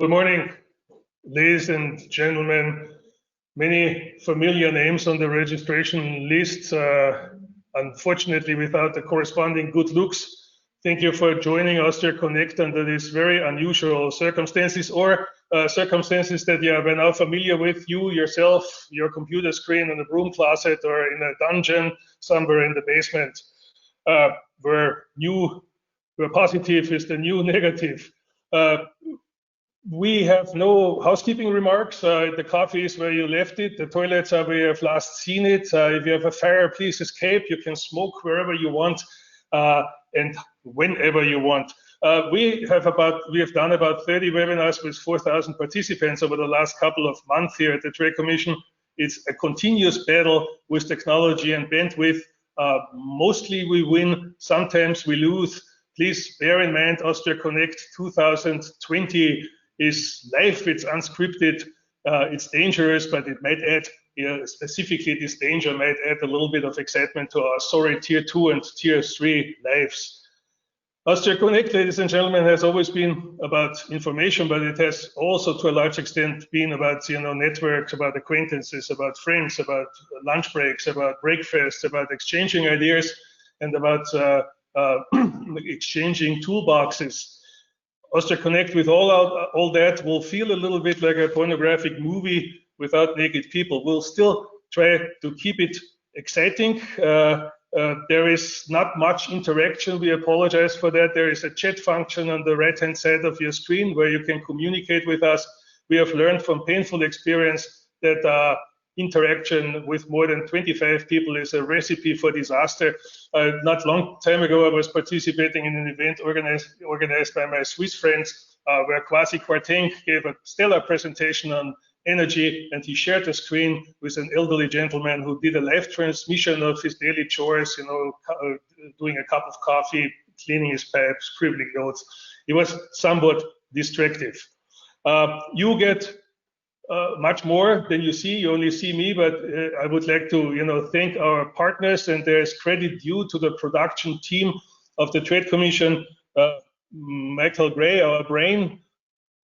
Good morning, ladies and gentlemen. Many familiar names on the registration list, unfortunately without the corresponding good looks. Thank you for joining Austria Connect under these very unusual circumstances, or circumstances that you are now familiar with, you yourself, your computer screen in a broom closet or in a dungeon somewhere in the basement, where positive is the new negative. We have no housekeeping remarks. The coffee is where you left it. The toilets are where you have last seen it. If you have a fire, please escape. You can smoke wherever you want and whenever you want. We have done about 30 webinars with 4,000 participants over the last couple of months here at the Trade Commission. It's a continuous battle with technology and bandwidth. Mostly we win, sometimes we lose. Please bear in mind, Austria Connect 2020 is live, it's unscripted, it's dangerous, but it might add, specifically this danger might add a little bit of excitement to our sorry Tier 2 and Tier 3 lives. Austria Connect, ladies and gentlemen, has always been about information, but it has also to a large extent been about networks, about acquaintances, about friends, about lunch breaks, about breakfasts, about exchanging ideas, and about exchanging toolboxes. Austria Connect with all that will feel a little bit like a pornographic movie without naked people. We'll still try to keep it exciting. There is not much interaction. We apologize for that. There is a chat function on the right-hand side of your screen where you can communicate with us. We have learned from painful experience that interaction with more than 25 people is a recipe for disaster. Not long time ago, I was participating in an event organized by my Swiss friends, where Kwasi Kwarteng gave a stellar presentation on energy, and he shared the screen with an elderly gentleman who did a live transmission of his daily chores, doing a cup of coffee, cleaning his pipes, scribbling notes. It was somewhat distractive. You get much more than you see. You only see me, but I would like to thank our partners, and there's credit due to the production team of the Trade Commission, Michael Gray, our brain,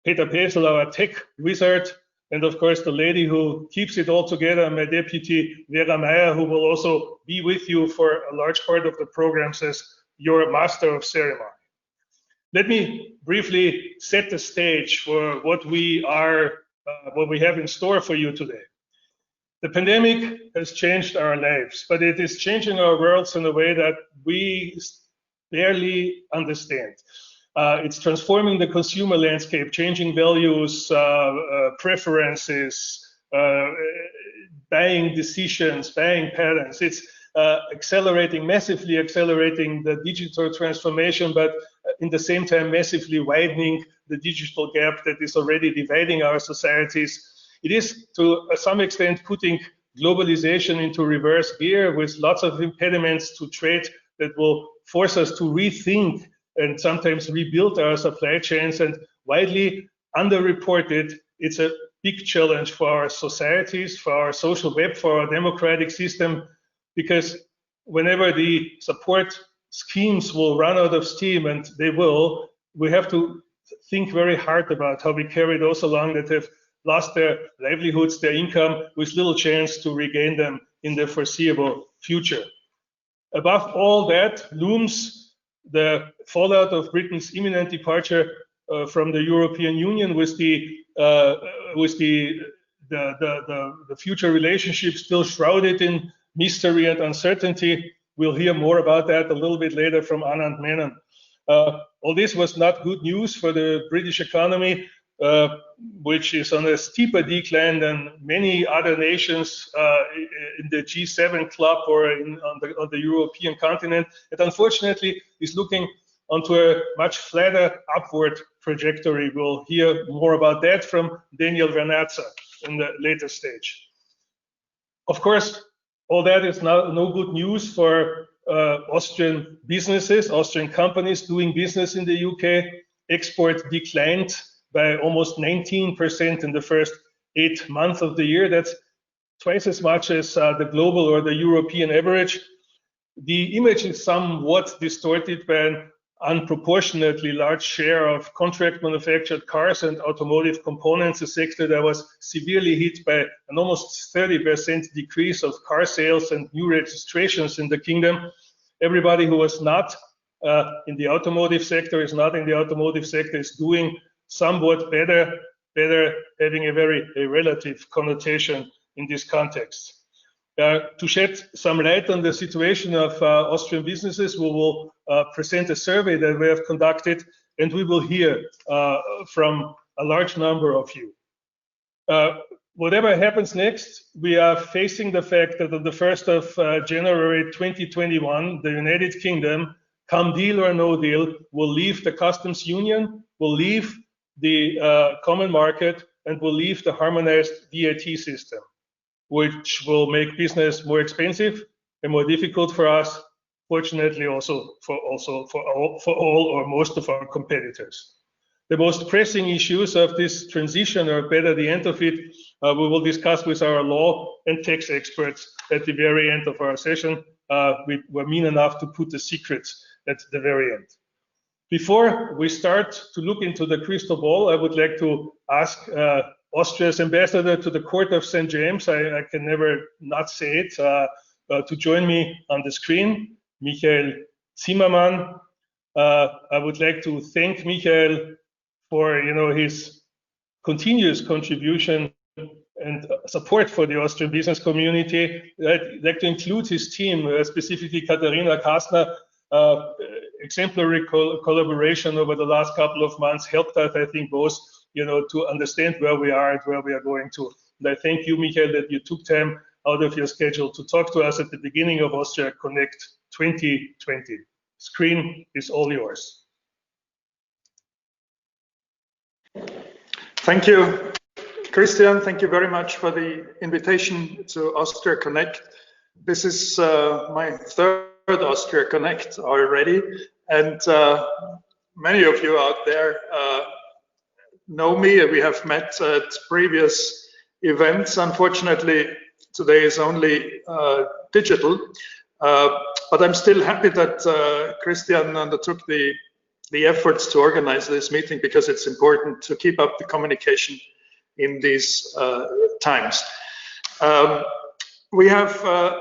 Peter Pesel, our tech wizard, and of course the lady who keeps it all together, my deputy Vera Meyer, who will also be with you for a large part of the programs as your master of ceremony. Let me briefly set the stage for what we have in store for you today. The pandemic has changed our lives, but it is changing our worlds in a way that we barely understand. It's transforming the consumer landscape, changing values, preferences, buying decisions, buying patterns. It's massively accelerating the digital transformation, but in the same time massively widening the digital gap that is already dividing our societies. It is to some extent putting globalization into reverse gear with lots of impediments to trade that will force us to rethink and sometimes rebuild our supply chains, and widely underreported. It's a big challenge for our societies, for our social web, for our democratic system, because whenever the support schemes will run out of steam, and they will, we have to think very hard about how we carry those along that have lost their livelihoods, their income, with little chance to regain them in the foreseeable future. Above all that looms the fallout of Britain's imminent departure from the European Union, with the future relationship still shrouded in mystery and uncertainty. We'll hear more about that a little bit later from Anand Menon. All this was not good news for the British economy, which is on a steeper decline than many other nations in the G7 club or on the European continent. And unfortunately is looking onto a much flatter upward trajectory. We'll hear more about that from Daniel Vernazza in the later stage. Of course, all that is no good news for Austrian businesses, Austrian companies doing business in the UK. Export declined by almost 19% in the first 8 months of the year. That's twice as much as the global or the European average. The image is somewhat distorted by an unproportionately large share of contract manufactured cars and automotive components, a sector that was severely hit by an almost 30% decrease of car sales and new registrations in the kingdom. Everybody who was not in the automotive sector, is doing somewhat better, having a relative connotation in this context. To shed some light on the situation of Austrian businesses, we will present a survey that we have conducted, and we will hear from a large number of you. Whatever happens next, we are facing the fact that on the 1st of January 2021, the United Kingdom, come deal or no deal, will leave the customs union, will leave the common market, and will leave the harmonized VAT system, which will make business more expensive and more difficult for us, fortunately also for all or most of our competitors. The most pressing issues of this transition, or better the end of it, we will discuss with our law and tax experts at the very end of our session. We were mean enough to put the secrets at the very end. Before we start to look into the crystal ball, I would like to ask Austria's ambassador to the Court of St. James, I can never not say it, to join me on the screen, Michael Zimmermann. I would like to thank Michael for his continuous contribution and support for the Austrian business community. I'd like to include his team, specifically Katharina Kastner. Exemplary collaboration over the last couple of months helped us, I think, both to understand where we are and where we are going to. And I thank you, Michael, that you took time out of your schedule to talk to us at the beginning of Austria Connect 2020. Screen is all yours. Thank you, Christian. Thank you very much for the invitation to Austria Connect. This is my third Austria Connect already, and many of you out there know me. We have met at previous events. Unfortunately, today is only digital, but I'm still happy that Christian undertook the efforts to organize this meeting, because it's important to keep up the communication in these times. We have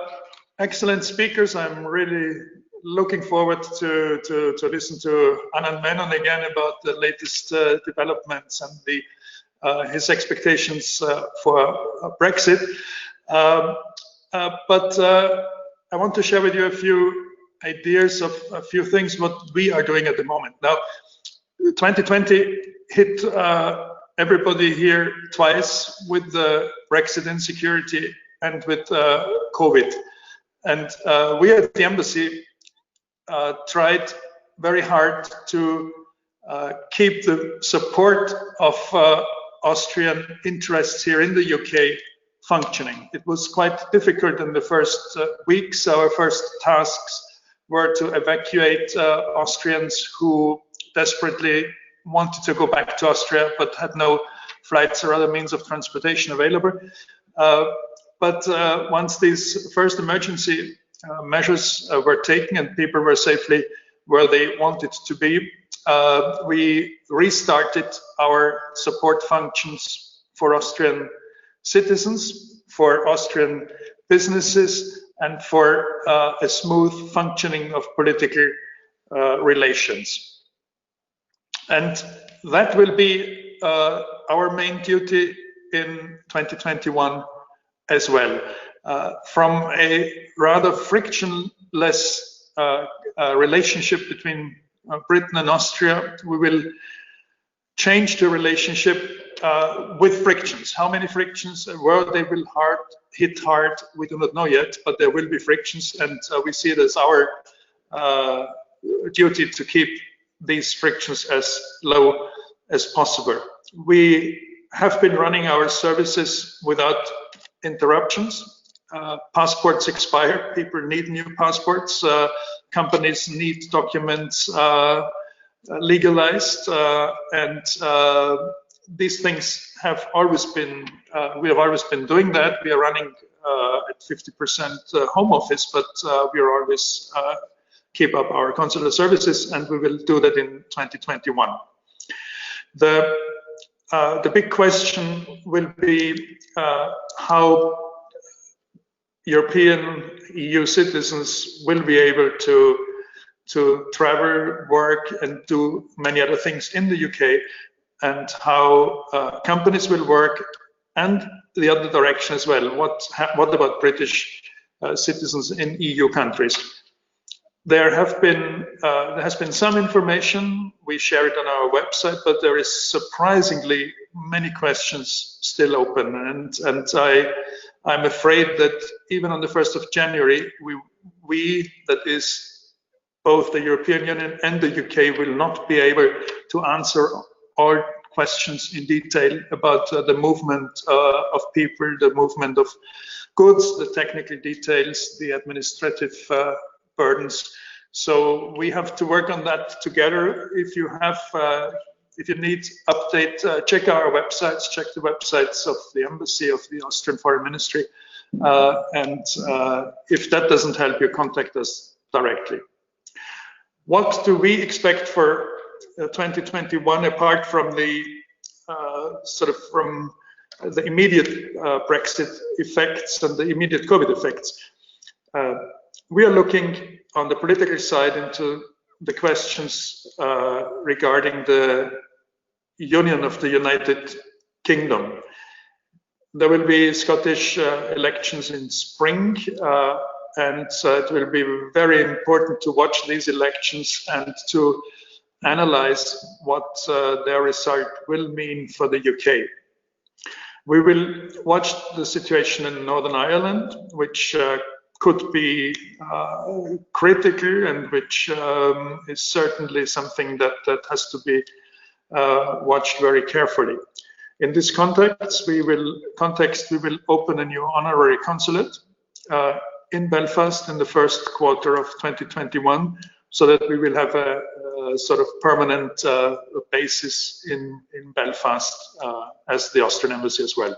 excellent speakers. I'm really looking forward to listen to Anand Menon again about the latest developments and his expectations for Brexit. But I want to share with you a few ideas of a few things what we are doing at the moment. Now, 2020 hit everybody here twice, with the Brexit insecurity and with COVID. And we at the embassy tried very hard to keep the support of Austrian interests here in the UK functioning. It was quite difficult in the first weeks. Our first tasks were to evacuate Austrians who desperately wanted to go back to Austria but had no flights or other means of transportation available. But once these first emergency measures were taken and people were safely where they wanted to be, we restarted our support functions for Austrian citizens, for Austrian businesses, and for a smooth functioning of political relations. And that will be our main duty in 2021 as well. From a rather frictionless relationship between Britain and Austria, we will change the relationship with frictions. How many frictions? Where they will hit hard, we do not know yet, but there will be frictions, and we see it as our duty to keep these frictions as low as possible. We have been running our services without interruptions. Passports expire, people need new passports, companies need documents legalized, and these things have always been, we have always been doing that. We are running at 50% home office, but we are always keep up our consular services, and we will do that in 2021. The big question will be how European EU citizens will be able to travel, work, and do many other things in the UK, and how companies will work, and the other direction as well. What about British citizens in EU countries? There has been some information. We share it on our website, but there is surprisingly many questions still open, and I'm afraid that even on the 1st of January, we that is both the European Union and the UK, will not be able to answer all questions in detail about the movement of people, the movement of goods, the technical details, the administrative burdens. So we have to work on that together. If you need update, check our websites, check the websites of the Embassy, of the Austrian Foreign Ministry, and if that doesn't help you, contact us directly. What do we expect for 2021, apart from the from the immediate Brexit effects and the immediate COVID effects? We are looking on the political side into the questions regarding the Union of the United Kingdom. There will be Scottish elections in spring, and it will be very important to watch these elections and to analyze what their result will mean for the UK. We will watch the situation in Northern Ireland, which could be critical, and which is certainly something that has to be watched very carefully. In this context, we will open a new honorary consulate in Belfast in the first quarter of 2021, so that we will have a sort of permanent basis in Belfast as the Austrian embassy as well.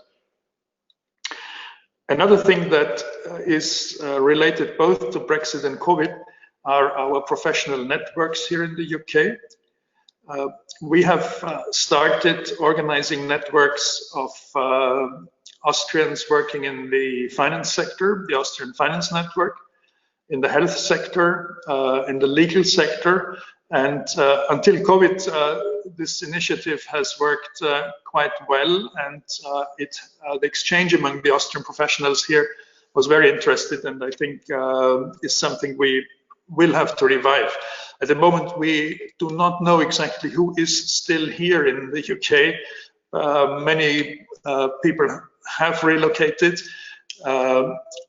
Another thing that is related both to Brexit and COVID are our professional networks here in the UK. We have started organizing networks of Austrians working in the finance sector, the Austrian Finance Network, in the health sector, in the legal sector, and until COVID, this initiative has worked quite well, and the exchange among the Austrian professionals here was very interested, and I think is something we will have to revive. At the moment, we do not know exactly who is still here in the UK. Many people have relocated,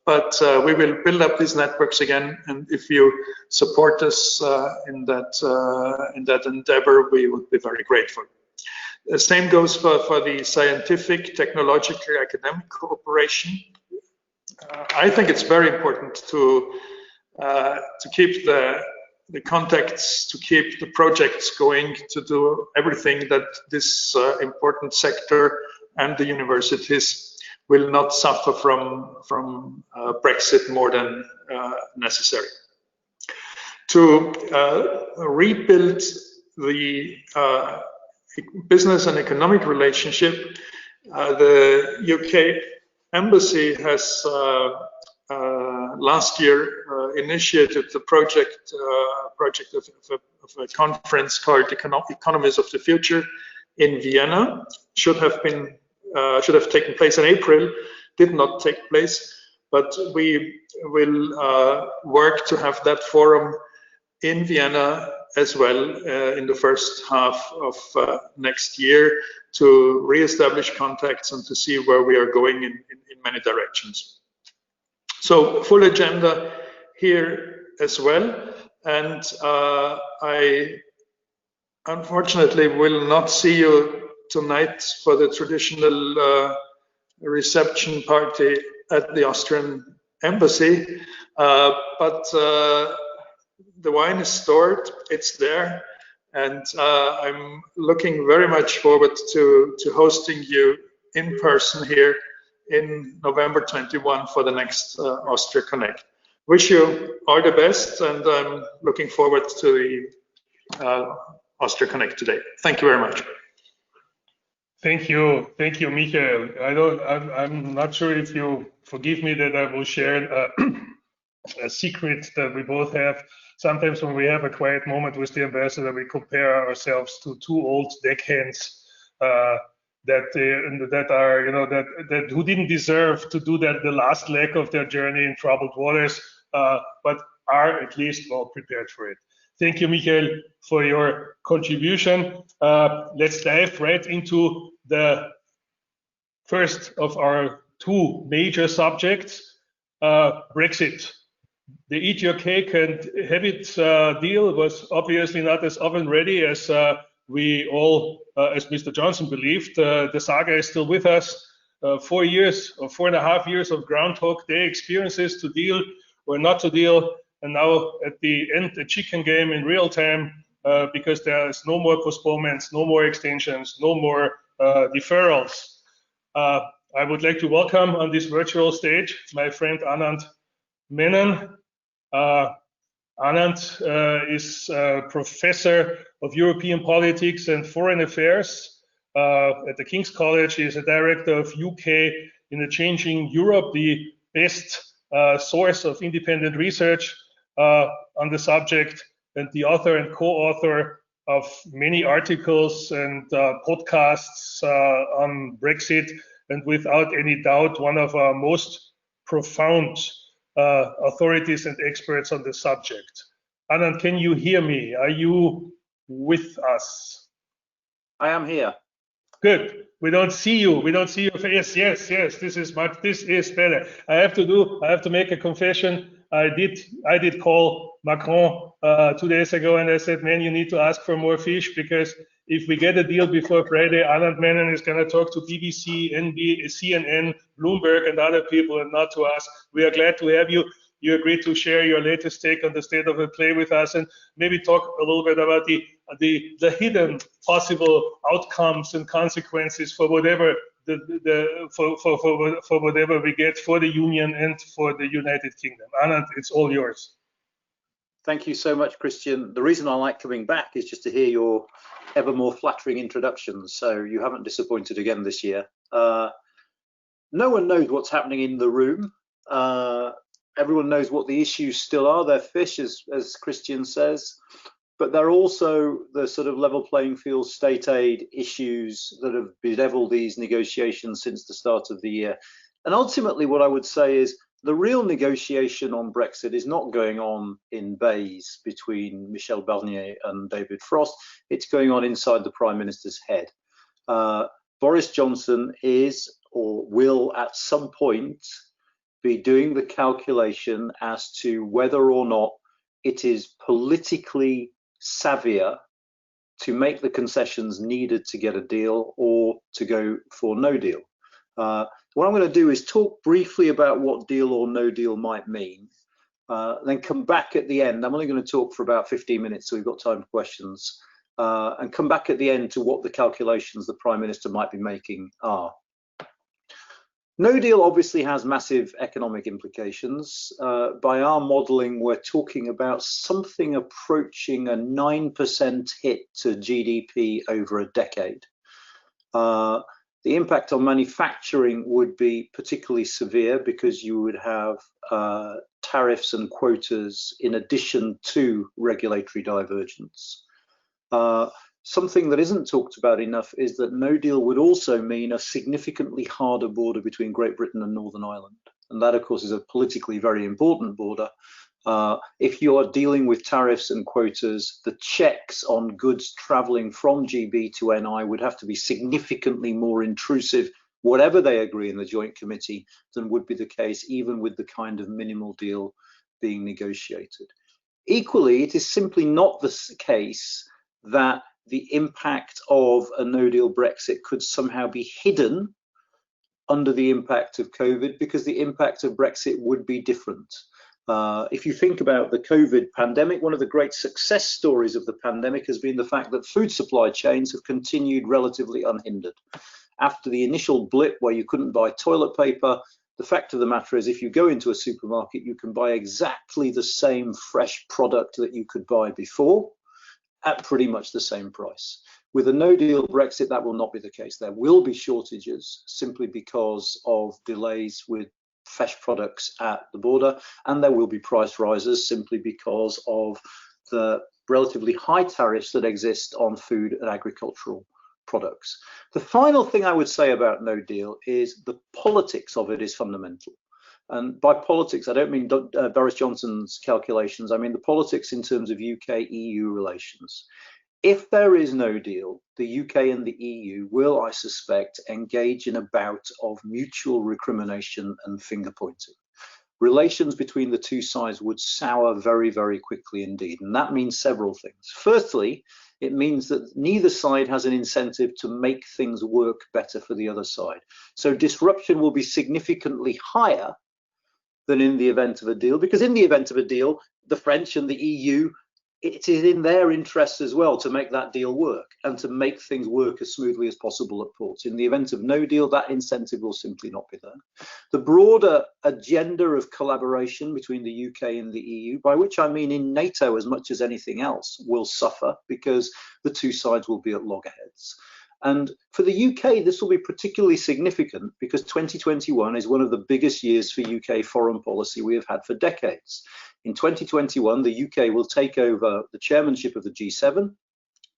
but we will build up these networks again, and if you support us in that endeavor, we would be very grateful. The same goes for the scientific, technological, academic cooperation. I think it's very important to keep the contacts, to keep the projects going, to do everything that this important sector and the universities will not suffer from Brexit more than necessary. To rebuild the business and economic relationship, the UK embassy has last year initiated the project of a conference called Economies of the Future in Vienna. Should have taken place in April, did not take place, but we will work to have that forum in Vienna as well in the first half of next year, to re-establish contacts and to see where we are going in many directions. So full agenda here as well, and I unfortunately will not see you tonight for the traditional reception party at the Austrian embassy, but the wine is stored, it's there, and I'm looking very much forward to hosting you in person here in November 21 for the next Austria Connect. wish you all the best, and I'm looking forward to the Austria Connect today. Thank you very much. Thank you, Michael. I'm not sure if you forgive me that I will share a secret that we both have. Sometimes when we have a quiet moment with the ambassador, we compare ourselves to two old deckhands that are, you know, that who didn't deserve to do that the last leg of their journey in troubled waters, but are at least well prepared for it. Thank you, Michael, for your contribution. Let's dive right into the first of our two major subjects, Brexit. The eat your cake and have it deal was obviously not as oven ready as we all, as Mr. Johnson believed. The saga is still with us. 4 years or 4.5 years of Groundhog Day experiences to deal or not to deal. And now at the end, a chicken game in real time because there's no more postponements, no more extensions, no more deferrals. I would like to welcome on this virtual stage my friend Anand Menon. Anand is Professor of European Politics and Foreign Affairs at the King's College. He is a Director of UK in a Changing Europe, the best source of independent research on the subject, and the author and co-author of many articles and podcasts on Brexit, and without any doubt one of our most profound authorities and experts on the subject. Anand, can you hear me? Are you with us? I am here. Good. We don't see you. We don't see your face. Yes. This is better. I have to make a confession. I did call Macron 2 days ago, and I said, man, you need to ask for more fish, because if we get a deal before Friday, Anand Menon is going to talk to BBC, CNN, Bloomberg, and other people, and not to us. We are glad to have you. You agreed to share your latest take on the state of the play with us, and maybe talk a little bit about the hidden possible outcomes and consequences for whatever for whatever we get for the Union and for the United Kingdom. Anand, it's all yours. Thank you so much, Christian. The reason I like coming back is just to hear your ever more flattering introductions. So you haven't disappointed again this year. No one knows what's happening in the room. Everyone knows what the issues still are. They're fish, as Christian says, but they're also the sort of level playing field state aid issues that have bedeviled these negotiations since the start of the year. And ultimately, what I would say is the real negotiation on Brexit is not going on in bays between Michel Barnier and David Frost. It's going on inside the Prime Minister's head. Boris Johnson is, or will at some point, be doing the calculation as to whether or not it is politically savvier to make the concessions needed to get a deal or to go for no deal. What I'm going to do is talk briefly about what deal or no deal might mean, then come back at the end. I'm only going to talk for about 15 minutes, so we've got time for questions, and come back at the end to what the calculations the Prime Minister might be making are. No deal obviously has massive economic implications. By our modelling, we're talking about something approaching a 9% hit to GDP over a decade. The impact on manufacturing would be particularly severe because you would have tariffs and quotas in addition to regulatory divergence. Something that isn't talked about enough is that no deal would also mean a significantly harder border between Great Britain and Northern Ireland. And that, of course, is a politically very important border. If you are dealing with tariffs and quotas, the checks on goods traveling from GB to NI would have to be significantly more intrusive, whatever they agree in the Joint Committee, than would be the case even with the kind of minimal deal being negotiated. Equally, it is simply not the case that the impact of a no-deal Brexit could somehow be hidden under the impact of COVID, because the impact of Brexit would be different. If you think about the COVID pandemic, one of the great success stories of the pandemic has been the fact that food supply chains have continued relatively unhindered. After the initial blip where you couldn't buy toilet paper, the fact of the matter is, if you go into a supermarket, you can buy exactly the same fresh product that you could buy before at pretty much the same price. With a no-deal Brexit, that will not be the case. There will be shortages simply because of delays with fresh products at the border, and there will be price rises simply because of the relatively high tariffs that exist on food and agricultural products. The final thing I would say about no deal is the politics of it is fundamental. And by politics, I don't mean Boris Johnson's calculations. I mean the politics in terms of UK-EU relations. If there is no deal, the UK and the EU will, I suspect, engage in a bout of mutual recrimination and finger pointing. Relations between the two sides would sour very, very quickly indeed. And that means several things. Firstly, it means that neither side has an incentive to make things work better for the other side. So disruption will be significantly higher than in the event of a deal, because in the event of a deal, the French and the EU, it is in their interests as well to make that deal work and to make things work as smoothly as possible at ports. In the event of no deal, that incentive will simply not be there. The broader agenda of collaboration between the UK and the EU, by which I mean in NATO as much as anything else, will suffer because the two sides will be at loggerheads. And for the UK, this will be particularly significant because 2021 is one of the biggest years for UK foreign policy we have had for decades. In 2021, the UK will take over the chairmanship of the G7,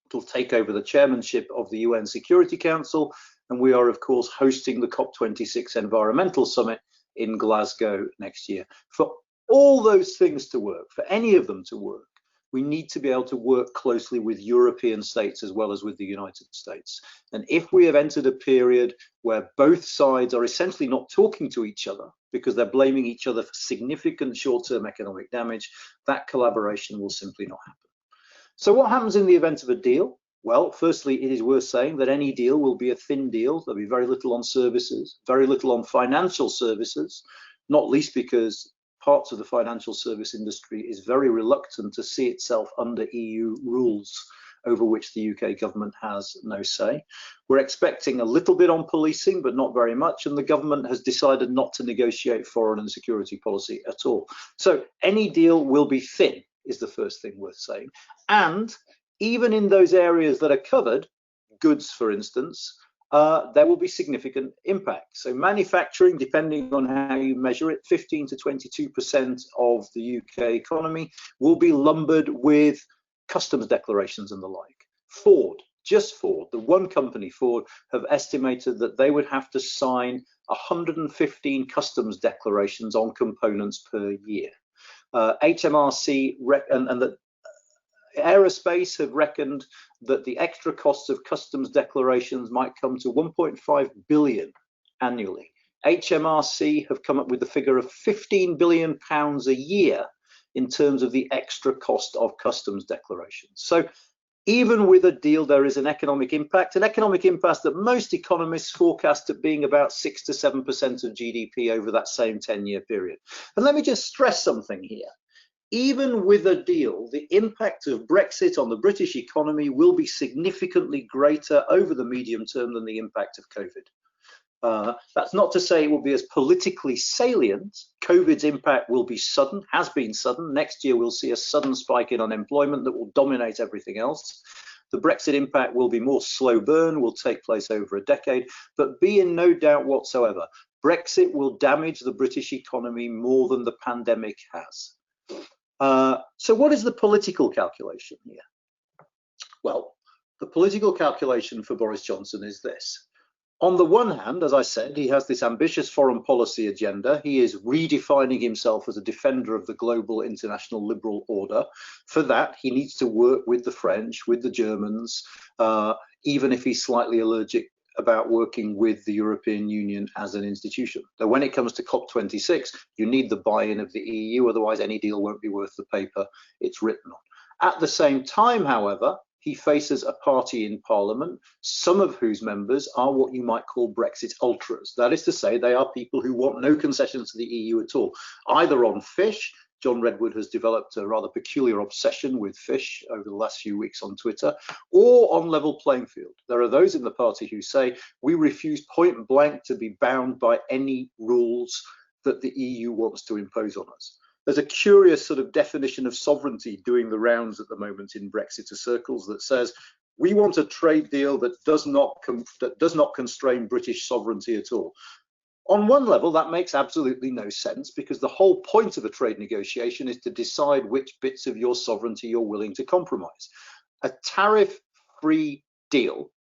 it'll take over the chairmanship of the UN Security Council, and we are, of course, hosting the COP26 Environmental Summit in Glasgow next year. For all those things to work, for any of them to work, we need to be able to work closely with European states as well as with the United States. And if we have entered a period where both sides are essentially not talking to each other because they're blaming each other for significant short-term economic damage, that collaboration will simply not happen. So what happens in the event of a deal? Well, firstly, it is worth saying that any deal will be a thin deal. There'll be very little on services, very little on financial services, not least because parts of the financial service industry is very reluctant to see itself under EU rules over which the UK government has no say. We're expecting a little bit on policing, but not very much, and the government has decided not to negotiate foreign and security policy at all. So any deal will be thin, is the first thing worth saying. And even in those areas that are covered, goods for instance, there will be significant impact. So manufacturing, depending on how you measure it, 15 to 22% of the UK economy will be lumbered with customs declarations and the like. Ford, just Ford, the one company, Ford, have estimated that they would have to sign 115 customs declarations on components per year. HMRC and the Aerospace have reckoned that the extra costs of customs declarations might come to 1.5 billion annually. HMRC have come up with the figure of £15 billion a year in terms of the extra cost of customs declarations. So even with a deal, there is an economic impact that most economists forecast at being about 6 to 7% of GDP over that same 10-year period. And let me just stress something here. Even with a deal, the impact of Brexit on the British economy will be significantly greater over the medium term than the impact of COVID. That's not to say it will be as politically salient. COVID's impact will be sudden, has been sudden. Next year, we'll see a sudden spike in unemployment that will dominate everything else. The Brexit impact will be more slow burn, will take place over a decade, but be in no doubt whatsoever, Brexit will damage the British economy more than the pandemic has. So what is the political calculation here? Well, the political calculation for Boris Johnson is this. On the one hand, as I said, he has this ambitious foreign policy agenda. He is redefining himself as a defender of the global international liberal order. For that, he needs to work with the French, with the Germans, even if he's slightly allergic about working with the European Union as an institution. Though when it comes to COP26, you need the buy-in of the EU, otherwise any deal won't be worth the paper it's written on. At the same time, however, he faces a party in Parliament, some of whose members are what you might call Brexit ultras. That is to say, they are people who want no concessions to the EU at all, either on fish, John Redwood has developed a rather peculiar obsession with fish over the last few weeks on Twitter, or on level playing field. There are those in the party who say we refuse point blank to be bound by any rules that the EU wants to impose on us. There's a curious sort of definition of sovereignty doing the rounds at the moment in Brexiter circles that says we want a trade deal that does not constrain British sovereignty at all. On one level, that makes absolutely no sense, because the whole point of a trade negotiation is to decide which bits of your sovereignty you're willing to compromise. A tariff-free deal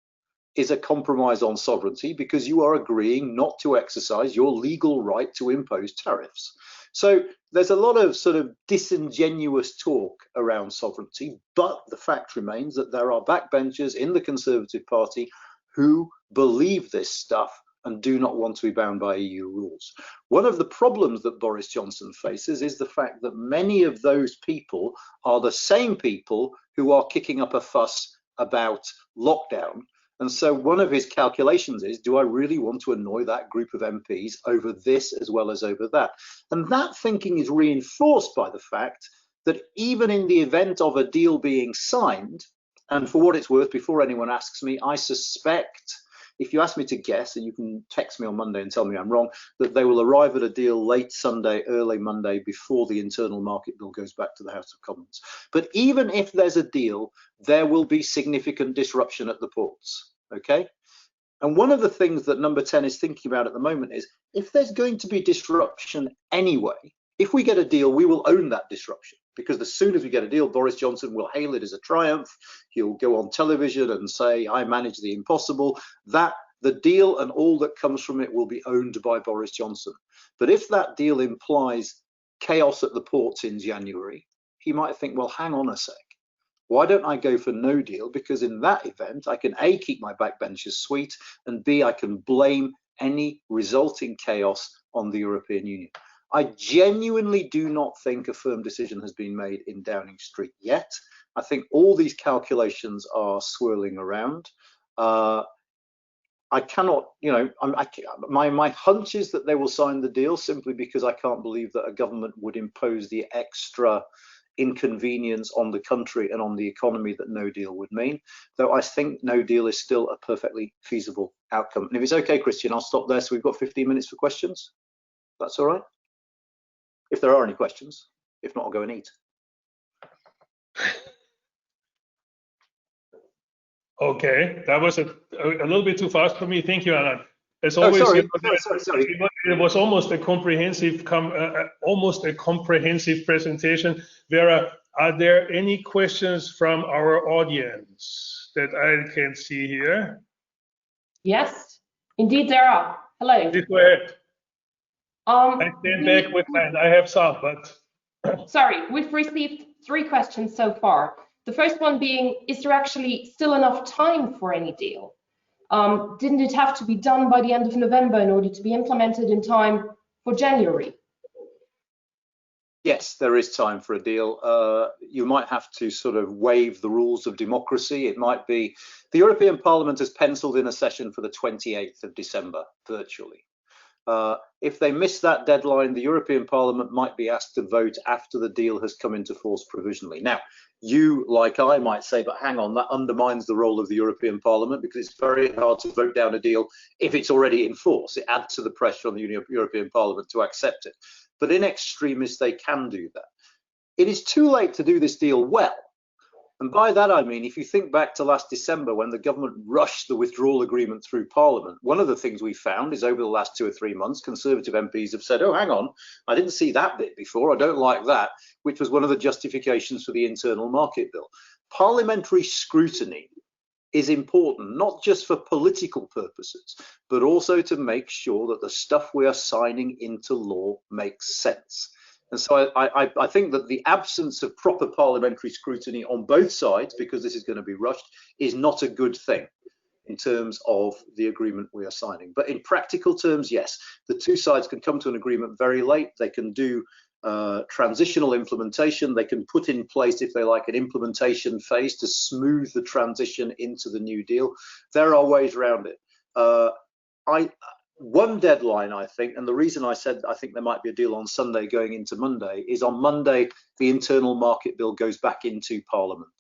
is a compromise on sovereignty because you are agreeing not to exercise your legal right to impose tariffs. So there's a lot of sort of disingenuous talk around sovereignty, but the fact remains that there are backbenchers in the Conservative Party who believe this stuff and do not want to be bound by EU rules. One of the problems that Boris Johnson faces is the fact that many of those people are the same people who are kicking up a fuss about lockdown. And so one of his calculations is, do I really want to annoy that group of MPs over this as well as over that? And that thinking is reinforced by the fact that even in the event of a deal being signed, and for what it's worth, before anyone asks me, I suspect, if you ask me to guess, and you can text me on Monday and tell me I'm wrong, that they will arrive at a deal late Sunday, early Monday, before the internal market bill goes back to the House of Commons. But even if there's a deal, there will be significant disruption at the ports, okay? And one of the things that Number 10 is thinking about at the moment is, if there's going to be disruption anyway, if we get a deal, we will own that disruption. Because as soon as we get a deal, Boris Johnson will hail it as a triumph. He'll go on television and say, I managed the impossible. That the deal and all that comes from it will be owned by Boris Johnson. But if that deal implies chaos at the ports in January, he might think, well, hang on a sec. Why don't I go for no deal? Because in that event, I can A, keep my backbenchers sweet, and B, I can blame any resulting chaos on the European Union. I genuinely do not think a firm decision has been made in Downing Street yet. I think all these calculations are swirling around. I cannot, you know, my hunch is that they will sign the deal simply because I can't believe that a government would impose the extra inconvenience on the country and on the economy that no deal would mean, though I think no deal is still a perfectly feasible outcome. And if it's okay, Christian, I'll stop there so we've got 15 minutes for questions. That's all right? If there are any questions. If not, I'll go and eat. Okay, that was a little bit too fast for me. Thank you, Anand. As always, sorry. It was almost a comprehensive, presentation. Vera, are there any questions from our audience that I can see here? Yes, indeed there are. Hello. Please go ahead. I stand back with mine. I have some, but sorry, we've received 3 questions so far. The first one being, is there actually still enough time for any deal? Didn't it have to be done by the end of November in order to be implemented in time for January? Yes, there is time for a deal. You might have to sort of waive the rules of democracy. It might be, the European Parliament has penciled in a session for the 28th of December, virtually. If they miss that deadline, the European Parliament might be asked to vote after the deal has come into force provisionally. Now, you, like I, might say, but hang on, that undermines the role of the European Parliament because it's very hard to vote down a deal if it's already in force. It adds to the pressure on the European Parliament to accept it. But in extremis, they can do that. It is too late to do this deal well. And by that, I mean, if you think back to last December when the government rushed the withdrawal agreement through Parliament, one of the things we found is over the last 2 or 3 months, Conservative MPs have said, oh, hang on, I didn't see that bit before, I don't like that, which was one of the justifications for the internal market bill. Parliamentary scrutiny is important, not just for political purposes, but also to make sure that the stuff we are signing into law makes sense. And so I think that the absence of proper parliamentary scrutiny on both sides, because this is going to be rushed, is not a good thing in terms of the agreement we are signing. But in practical terms, yes, the 2 sides can come to an agreement very late. They can do transitional implementation. They can put in place, if they like, an implementation phase to smooth the transition into the new deal. There are ways around it. one deadline, I think, and the reason I said I think there might be a deal on Sunday going into Monday, is on Monday, the internal market bill goes back into Parliament.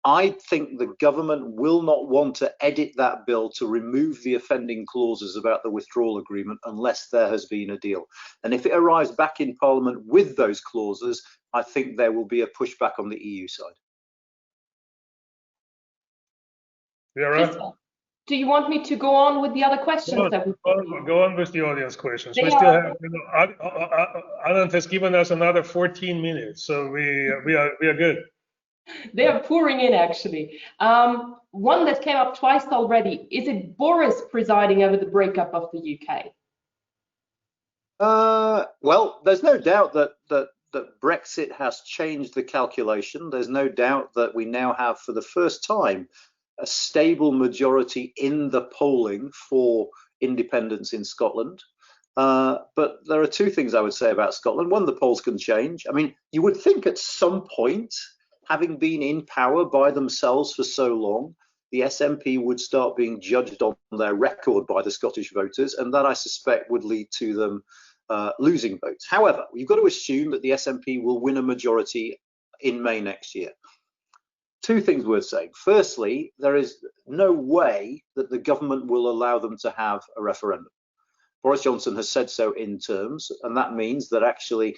I think the government will not want to edit that bill to remove the offending clauses about the withdrawal agreement unless there has been a deal. And if it arrives back in Parliament with those clauses, I think there will be a pushback on the EU side. Vera? Do you want me to go on with the other questions that we go on with the audience questions? They We still have, Anand has given us another 14 minutes, so we are good. They are pouring in, actually. One that came up twice already. Is it Boris presiding over the breakup of the UK? Well, there's no doubt that Brexit has changed the calculation. There's no doubt that we now have, for the first time, a stable majority in the polling for independence in Scotland. But there are two things I would say about Scotland. One, the polls can change. I mean, you would think at some point, having been in power by themselves for so long, the SNP would start being judged on their record by the Scottish voters, and that I suspect would lead to them losing votes. However, you've got to assume that the SNP will win a majority in May next year. Two things worth saying. Firstly, there is no way that the government will allow them to have a referendum. Boris Johnson has said so in terms, and that means that actually,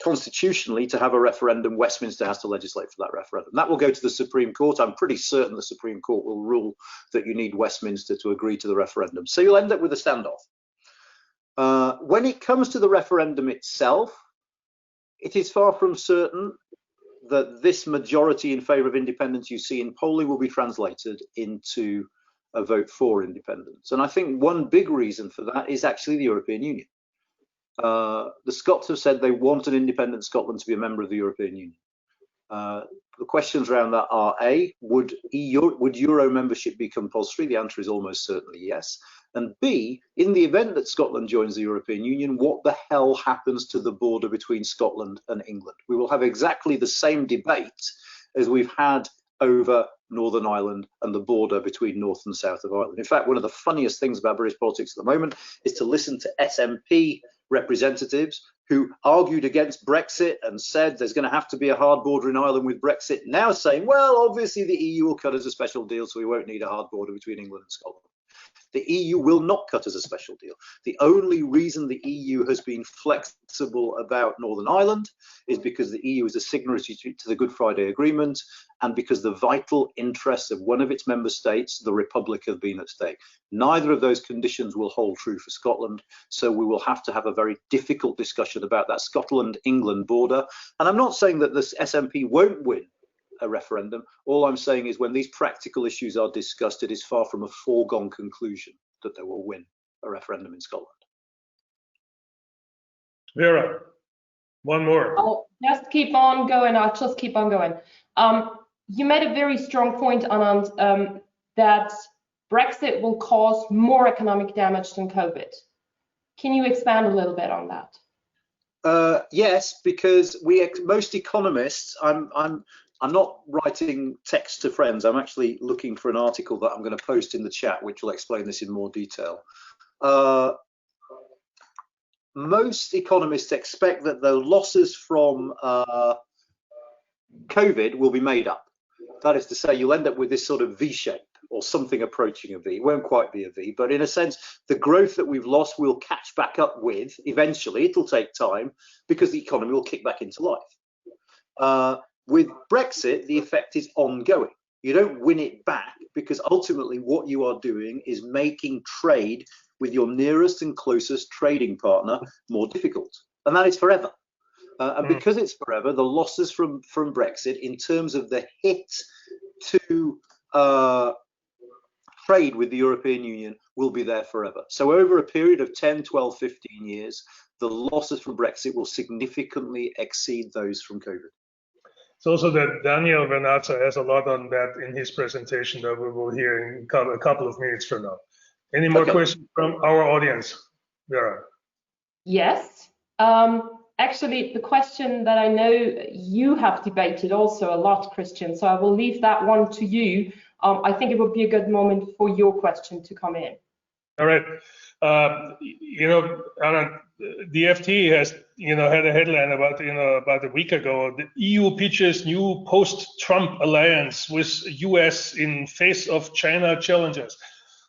constitutionally, to have a referendum, Westminster has to legislate for that referendum. That will go to the Supreme Court. I'm pretty certain the Supreme Court will rule that you need Westminster to agree to the referendum. So you'll end up with a standoff. When it comes to the referendum itself, it is far from certain that this majority in favour of independence you see in polling will be translated into a vote for independence. And I think one big reason for that is actually the European Union. The Scots have said they want an independent Scotland to be a member of the European Union. The questions around that are A, would Euro membership be compulsory? The answer is almost certainly yes. And B, in the event that Scotland joins the European Union, what the hell happens to the border between Scotland and England? We will have exactly the same debate as we've had over Northern Ireland and the border between North and South of Ireland. In fact, one of the funniest things about British politics at the moment is to listen to SNP representatives who argued against Brexit and said there's going to have to be a hard border in Ireland with Brexit, now saying, well, obviously the EU will cut us a special deal, so we won't need a hard border between England and Scotland. The EU will not cut us a special deal. The only reason the EU has been flexible about Northern Ireland is because the EU is a signatory to the Good Friday Agreement and because the vital interests of one of its member states, the Republic, have been at stake. Neither of those conditions will hold true for Scotland, so we will have to have a very difficult discussion about that Scotland-England border. And I'm not saying that the SNP won't win a referendum. All I'm saying is when these practical issues are discussed, it is far from a foregone conclusion that they will win a referendum in Scotland. Vera, one more. I'll just keep on going. You made a very strong point, Anand, that Brexit will cause more economic damage than COVID. Can you expand a little bit on that? Yes, because most economists, I'm not writing text to friends. I'm actually looking for an article that I'm going to post in the chat, which will explain this in more detail. Most economists expect that the losses from COVID will be made up. That is to say, you'll end up with this sort of V shape or something approaching a V. It won't quite be a V, but in a sense, the growth that we've lost we'll catch back up with eventually. It'll take time because the economy will kick back into life. With Brexit, the effect is ongoing. You don't win it back because ultimately what you are doing is making trade with your nearest and closest trading partner more difficult. And that is forever. And because it's forever, the losses from Brexit in terms of the hit to trade with the European Union will be there forever. So over a period of 10, 12, 15 years, the losses from Brexit will significantly exceed those from COVID. It's also that Daniel Vernazza has a lot on that in his presentation that we will hear in a couple of minutes from now. Any more questions from our audience? Vera? Yes. Actually, the question that I know you have debated also a lot, Christian, so I will leave that one to you. I think it would be a good moment for your question to come in. All right. You know, Anand, the FT has, you know, had a headline about, you know, about a week ago. The EU pitches new post-Trump alliance with US in face of China challenges.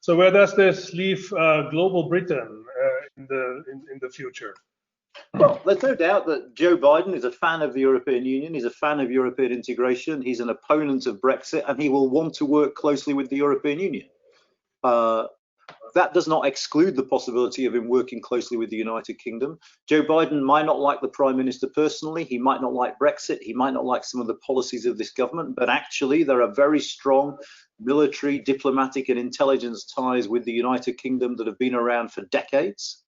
So where does this leave global Britain in the future? Well, there's no doubt that Joe Biden is a fan of the European Union. He's a fan of European integration. He's an opponent of Brexit, and he will want to work closely with the European Union. That does not exclude the possibility of him working closely with the United Kingdom. Joe Biden might not like the Prime Minister personally. He might not like Brexit. He might not like some of the policies of this government. But actually, there are very strong military, diplomatic, and intelligence ties with the United Kingdom that have been around for decades.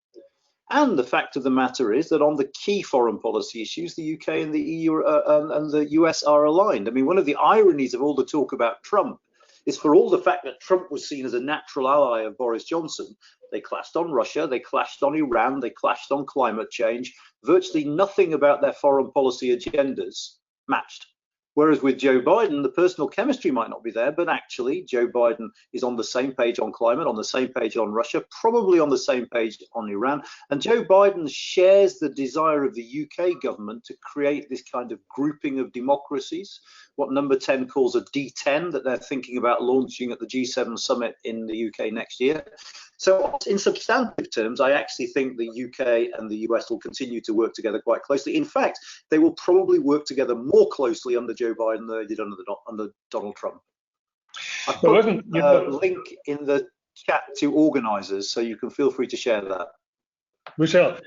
And the fact of the matter is that on the key foreign policy issues, the UK and the EU and the US are aligned. I mean, one of the ironies of all the talk about Trump is, for all the fact that Trump was seen as a natural ally of Boris Johnson, they clashed on Russia, they clashed on Iran, they clashed on climate change. Virtually nothing about their foreign policy agendas matched. Whereas with Joe Biden, the personal chemistry might not be there, but actually Joe Biden is on the same page on climate, on the same page on Russia, probably on the same page on Iran. And Joe Biden shares the desire of the UK government to create this kind of grouping of democracies, what Number 10 calls a D10, that they're thinking about launching at the G7 summit in the UK next year. So in substantive terms, I actually think the UK and the US will continue to work together quite closely. In fact, they will probably work together more closely under Joe Biden than they did under Donald Trump. I put a link in the chat to organisers, so you can feel free to share that. Michelle,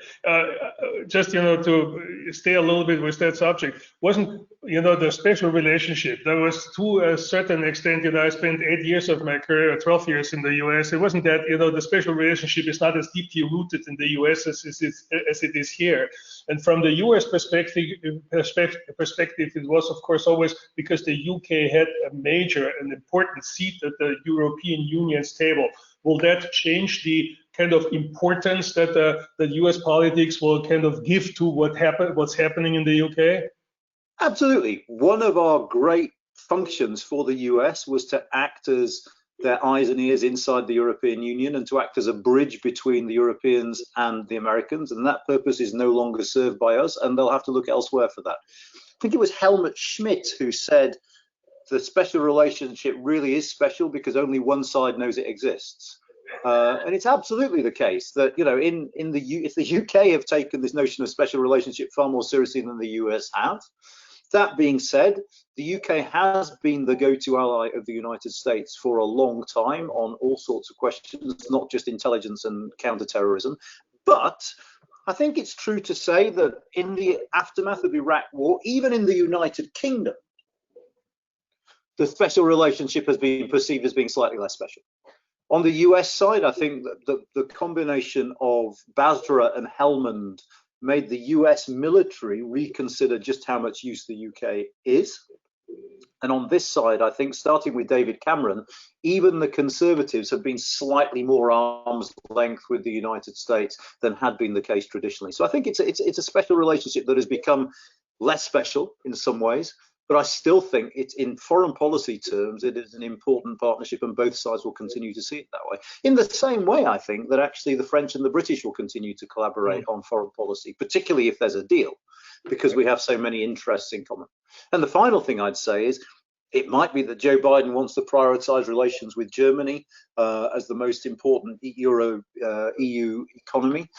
just, you know, to stay a little bit with that subject, wasn't, you know, the special relationship, there was, to a certain extent, you know, I spent 8 years of my career, 12 years in the US. It wasn't that, you know, the special relationship is not as deeply rooted in the US as it is here. And from the US perspective, it was, of course, always because the UK had a major and important seat at the European Union's table. Will that change the kind of importance that the US politics will kind of give to what's happening in the UK? Absolutely. One of our great functions for the US was to act as their eyes and ears inside the European Union and to act as a bridge between the Europeans and the Americans. And that purpose is no longer served by us, and they'll have to look elsewhere for that. I think it was Helmut Schmidt who said the special relationship really is special because only one side knows it exists. And it's absolutely the case that, you know, if the UK have taken this notion of special relationship far more seriously than the US have. That being said, the UK has been the go-to ally of the United States for a long time on all sorts of questions, not just intelligence and counterterrorism. But I think it's true to say that in the aftermath of the Iraq War, even in the United Kingdom, the special relationship has been perceived as being slightly less special. On the US side, I think that the combination of Basra and Helmand made the US military reconsider just how much use the UK is. And on this side, I think, starting with David Cameron, even the Conservatives have been slightly more arm's length with the United States than had been the case traditionally. So I think it's a special relationship that has become less special in some ways. But I still think it's, in foreign policy terms, it is an important partnership, and both sides will continue to see it that way. In the same way, I think that actually the French and the British will continue to collaborate on foreign policy, particularly if there's a deal, because we have so many interests in common. And the final thing I'd say is, it might be that Joe Biden wants to prioritize relations with Germany as the most important EU economy.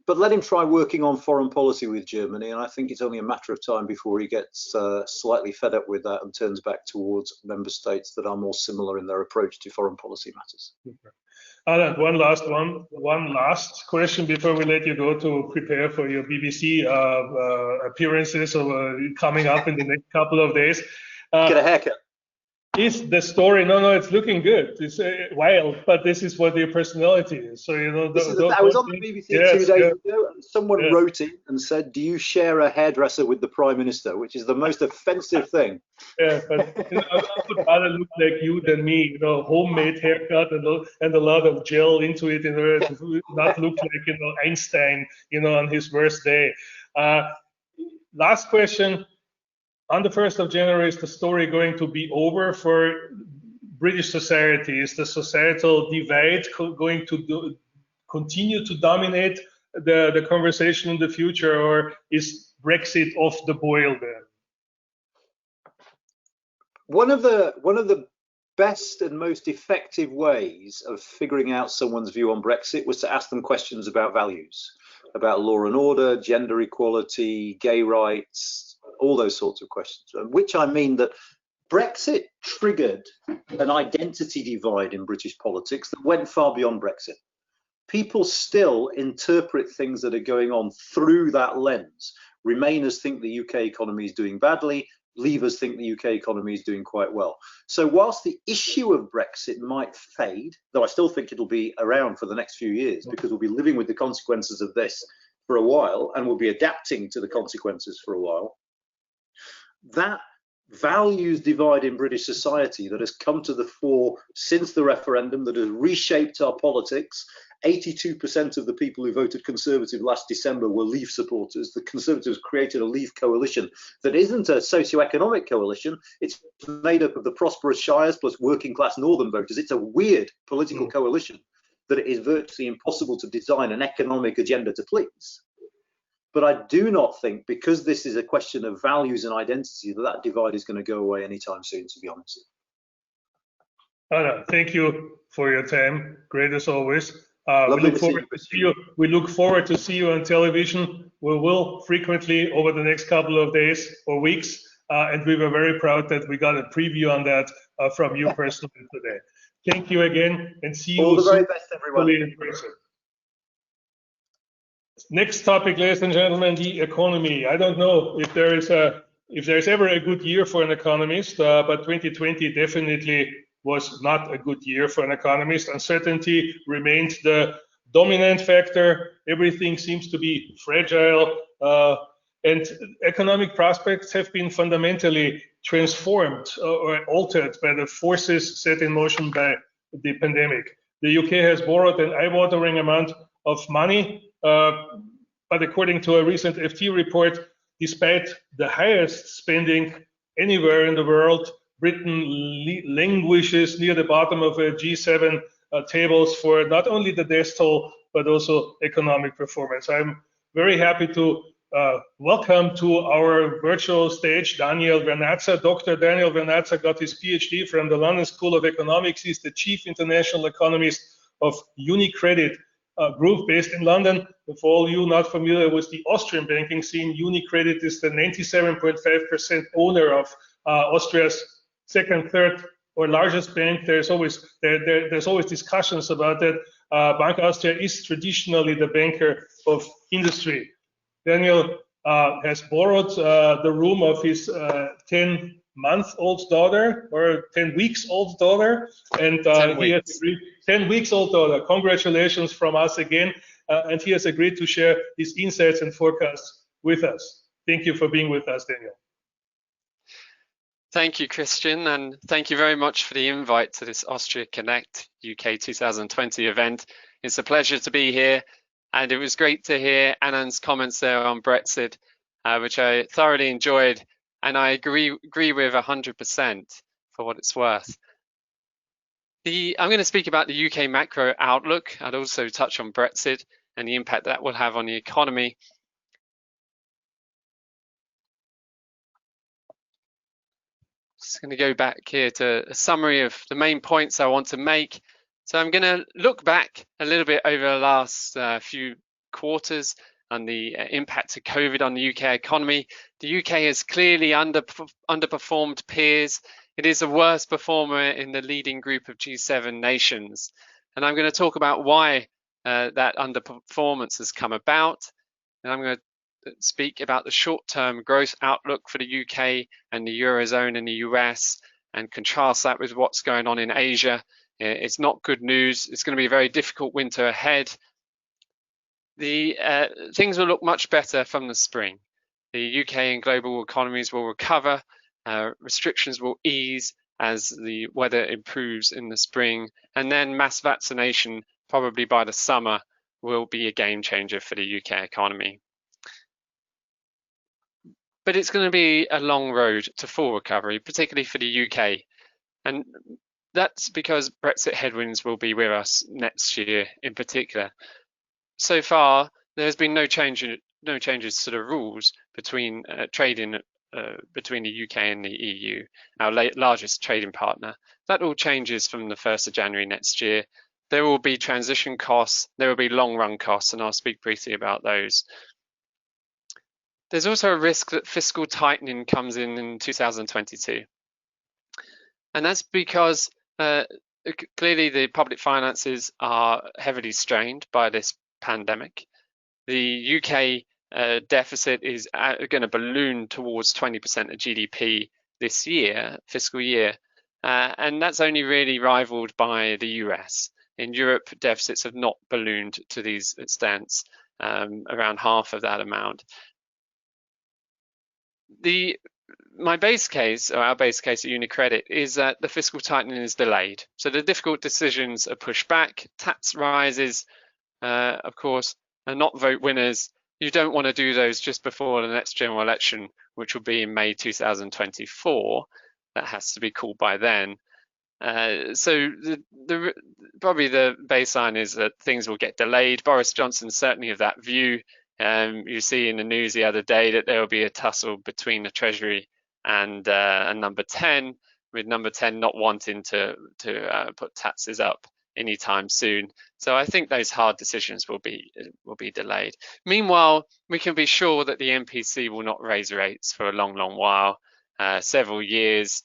But let him try working on foreign policy with Germany, and I think it's only a matter of time before he gets slightly fed up with that and turns back towards member states that are more similar in their approach to foreign policy matters. Anand, one last question before we let you go to prepare for your BBC appearances coming up in the next couple of days. Get a haircut. Is the story? No, it's looking good. It's wild, but this is what your personality is. So, you know, I was on the BBC 2 days ago, and someone wrote in and said, "Do you share a hairdresser with the Prime Minister?" Which is the most offensive thing. Yeah, but you know, I would rather look like you than me. You know, homemade haircut and a lot of gel into it in order to not look like, you know, Einstein, you know, on his worst day. Last question. On the 1st of January, is the story going to be over for British society? Is the societal divide going to continue to dominate the conversation in the future, or is Brexit off the boil there? One of the best and most effective ways of figuring out someone's view on Brexit was to ask them questions about values, about law and order, gender equality, gay rights, all those sorts of questions. Which I mean that Brexit triggered an identity divide in British politics that went far beyond Brexit. People still interpret things that are going on through that lens. Remainers think the UK economy is doing badly. Leavers think the UK economy is doing quite well. So whilst the issue of Brexit might fade, though I still think it'll be around for the next few years, because we'll be living with the consequences of this for a while, and we'll be adapting to the consequences for a while, that values divide in British society that has come to the fore since the referendum, that has reshaped our politics. 82% of the people who voted Conservative last December were Leave supporters. The Conservatives created a Leave coalition that isn't a socio-economic coalition. It's made up of the prosperous shires plus working class northern voters. It's a weird political coalition that it is virtually impossible to design an economic agenda to please. But I do not think, because this is a question of values and identity, that that divide is going to go away anytime soon, to be honest. Anand, thank you for your time. Great as always. We look forward to see you on television. We will frequently over the next couple of days or weeks, and we were very proud that we got a preview on that from you personally today. Thank you again, and see you all the soon, very best, everyone. in person. Next topic, ladies and gentlemen, the economy. I don't know if there's ever a good year for an economist, but 2020 definitely was not a good year for an economist. Uncertainty remained the dominant factor. Everything seems to be fragile, and economic prospects have been fundamentally transformed or altered by the forces set in motion by the pandemic. The UK has borrowed an eye-watering amount of money, but according to a recent FT report, despite the highest spending anywhere in the world, Britain languishes near the bottom of a G7 tables for not only the death toll, but also economic performance. I'm very happy to welcome to our virtual stage Daniel Vernazza. Dr. Daniel Vernazza got his PhD from the London School of Economics. He's the chief international economist of UniCredit group based in London. For all you not familiar with the Austrian banking scene, UniCredit is the 97.5% owner of Austria's second, third, or largest bank. There's always discussions about that. Bank Austria is traditionally the banker of industry. Daniel has borrowed the room of his 10-month-old daughter, or 10-weeks-old daughter, and he has agreed. 10-weeks-old daughter. Congratulations from us again, and he has agreed to share his insights and forecasts with us. Thank you for being with us, Daniel. Thank you, Christian, and thank you very much for the invite to this Austria Connect UK 2020 event. It's a pleasure to be here, and it was great to hear Anand's comments there on Brexit, which I thoroughly enjoyed, and I agree with 100% for what it's worth. I'm going to speak about the UK macro outlook. I'd also touch on Brexit and the impact that will have on the economy. Just going to go back here to a summary of the main points I want to make. So I'm going to look back a little bit over the last few quarters and the impact of COVID on the UK economy. The UK has clearly underperformed peers. It is the worst performer in the leading group of G7 nations. And I'm going to talk about why that underperformance has come about. And I'm going to speak about the short-term growth outlook for the UK and the Eurozone and the US, and contrast that with what's going on in Asia. It's not good news. It's going to be a very difficult winter ahead. Things will look much better from the spring. The UK and global economies will recover. Restrictions will ease as the weather improves in the spring, and then mass vaccination, probably by the summer, will be a game changer for the UK economy. But it's going to be a long road to full recovery, particularly for the UK. And That's because Brexit headwinds will be with us next year in particular. So far, there's been no changes to the rules between trading between the UK and the EU, our largest trading partner. That all changes from the 1st of January next year. There will be transition costs, there will be long run costs, and I'll speak briefly about those. There's also a risk that fiscal tightening comes in 2022. And that's because clearly the public finances are heavily strained by this pandemic. The UK deficit is going to balloon towards 20% of GDP this year, fiscal year, and that's only really rivaled by the US. In Europe, deficits have not ballooned to these extents, around half of that amount. My base case, or our base case at UniCredit, is that the fiscal tightening is delayed. So the difficult decisions are pushed back. Tax rises, of course, are not vote winners. You don't want to do those just before the next general election, which will be in May 2024. That has to be called by then. So probably the baseline is that things will get delayed. Boris Johnson is certainly of that view. You see in the news the other day that there will be a tussle between the Treasury and Number 10, with Number 10 not wanting to put taxes up anytime soon. So I think those hard decisions will be delayed. Meanwhile, we can be sure that the MPC will not raise rates for a long, long while, several years.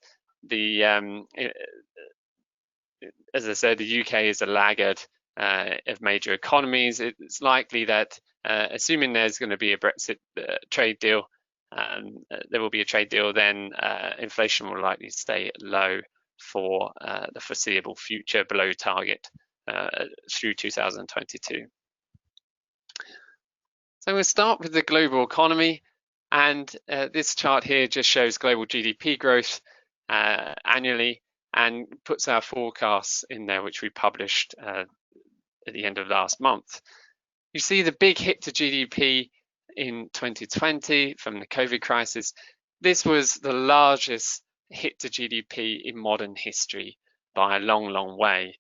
As I said, the UK is a laggard of major economies. It's likely that, assuming there's going to be a Brexit trade deal, there will be a trade deal, then inflation will likely stay low for the foreseeable future, below target through 2022. So we'll start with the global economy, and this chart here just shows global GDP growth annually and puts our forecasts in there, which we published at the end of last month. You see the big hit to GDP in 2020 from the COVID crisis. This was the largest hit to GDP in modern history by a long, long way.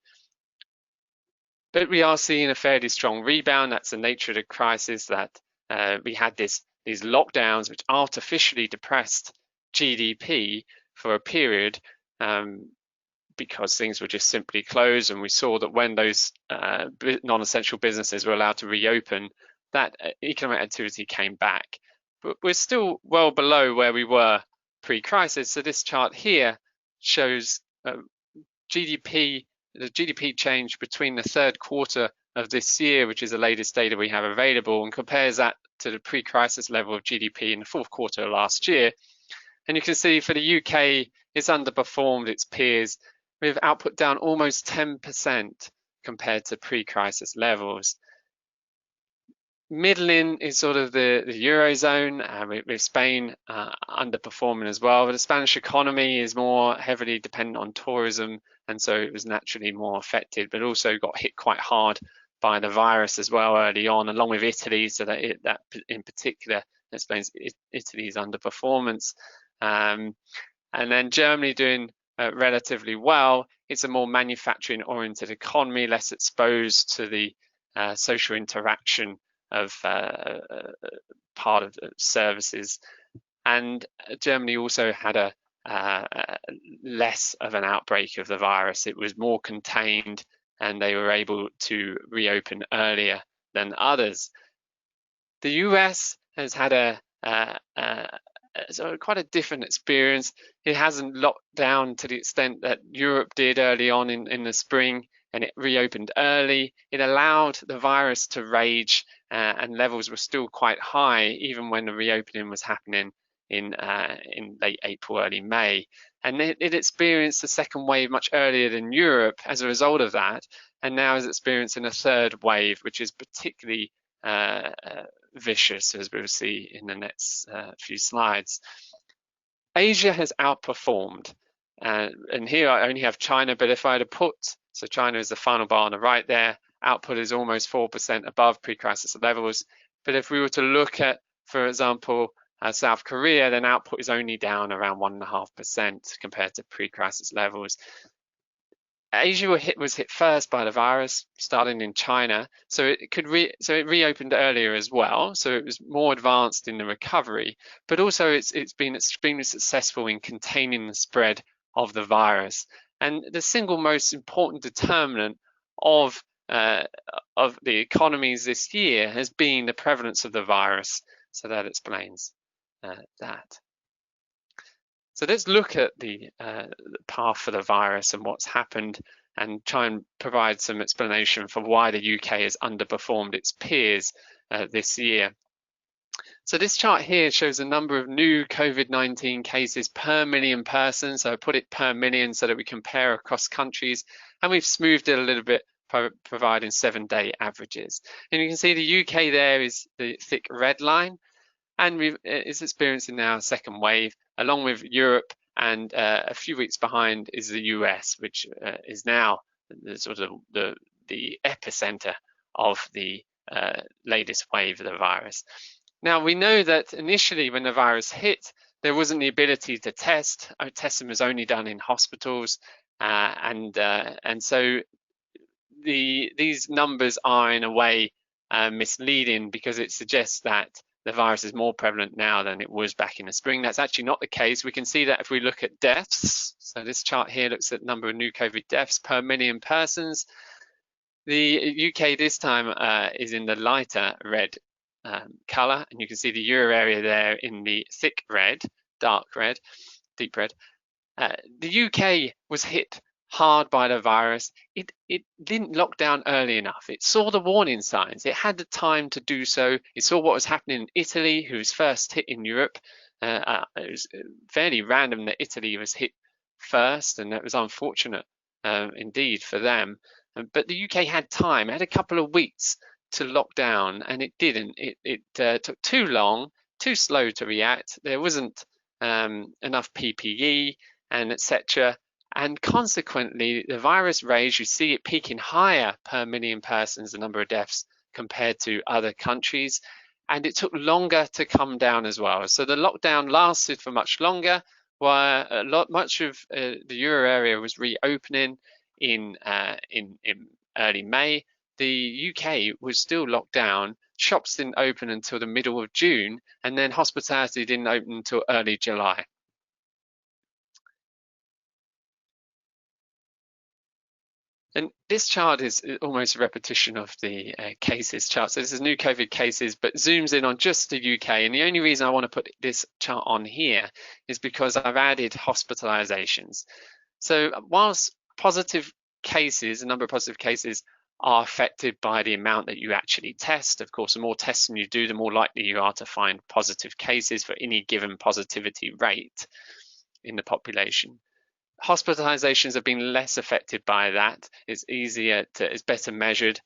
But we are seeing a fairly strong rebound. That's the nature of the crisis, that we had these lockdowns which artificially depressed GDP for a period because things were just simply closed, and we saw that when those non-essential businesses were allowed to reopen, that economic activity came back. But we're still well below where we were pre-crisis. So this chart here shows the GDP change between the third quarter of this year, which is the latest data we have available, and compares that to the pre-crisis level of GDP in the fourth quarter of last year. And you can see for the UK, it's underperformed its peers, with output down almost 10% compared to pre-crisis levels. Middling is sort of the Eurozone, with Spain underperforming as well. But the Spanish economy is more heavily dependent on tourism, and so it was naturally more affected, but also got hit quite hard by the virus as well early on, along with Italy. So that in particular explains Italy's underperformance. And then Germany doing relatively well. It's a more manufacturing-oriented economy, less exposed to the social interaction of part of the services. And Germany also had a less of an outbreak of the virus. It was more contained, and they were able to reopen earlier than others. The US has had quite a different experience. It hasn't locked down to the extent that Europe did early on in the spring, and it reopened early. It allowed the virus to rage, and levels were still quite high even when the reopening was happening in late April, early May. And it experienced the second wave much earlier than Europe as a result of that, and now is experiencing a third wave, which is particularly vicious, as we'll see in the next few slides. Asia has outperformed, and here I only have China, but if I had put, so China is the final bar on the right there, output is almost 4% above pre-crisis levels. But if we were to look at, for example, South Korea, then output is only down around 1.5% compared to pre-crisis levels. Asia was hit first by the virus, starting in China, so it reopened earlier as well. So it was more advanced in the recovery, but also it's been extremely successful in containing the spread of the virus. And the single most important determinant of the economies this year has been the prevalence of the virus. So that explains that. So let's look at the path for the virus and what's happened, and try and provide some explanation for why the UK has underperformed its peers this year. So this chart here shows the number of new COVID-19 cases per million persons. So I put it per million so that we compare across countries, and we've smoothed it a little bit, providing 7-day averages. And you can see the UK there is the thick red line, and it's experiencing now a second wave, along with Europe, and a few weeks behind is the US, which is now the epicenter of the latest wave of the virus. Now, we know that initially when the virus hit, there wasn't the ability to test. Testing was only done in hospitals, and so these numbers are in a way misleading, because it suggests that the virus is more prevalent now than it was back in the spring. That's actually not the case. We can see that if we look at deaths. So this chart here looks at number of new COVID deaths per million persons. The UK this time is in the lighter red color, and you can see the Euro area there in the thick red, dark red, deep red. The UK was hit hard by the virus. It didn't lock down early enough. It saw the warning signs. It had the time to do so. It saw what was happening in Italy, who was first hit in Europe. It was fairly random that Italy was hit first, and that was unfortunate indeed for them. But the UK had time. It had a couple of weeks to lock down, and it didn't. It took too long, too slow to react. There wasn't enough PPE and etc. And consequently, the virus rage, you see it peaking higher per million persons, the number of deaths, compared to other countries. And it took longer to come down as well. So the lockdown lasted for much longer, while much of the Euro area was reopening in early May. The UK was still locked down. Shops didn't open until the middle of June, and then hospitality didn't open until early July. And this chart is almost a repetition of the cases chart. So this is new COVID cases, but zooms in on just the UK. And the only reason I want to put this chart on here is because I've added hospitalizations. So whilst positive cases, a number of positive cases, are affected by the amount that you actually test. Of course, the more testing you do, the more likely you are to find positive cases for any given positivity rate in the population. Hospitalizations have been less affected by that. It's better measured,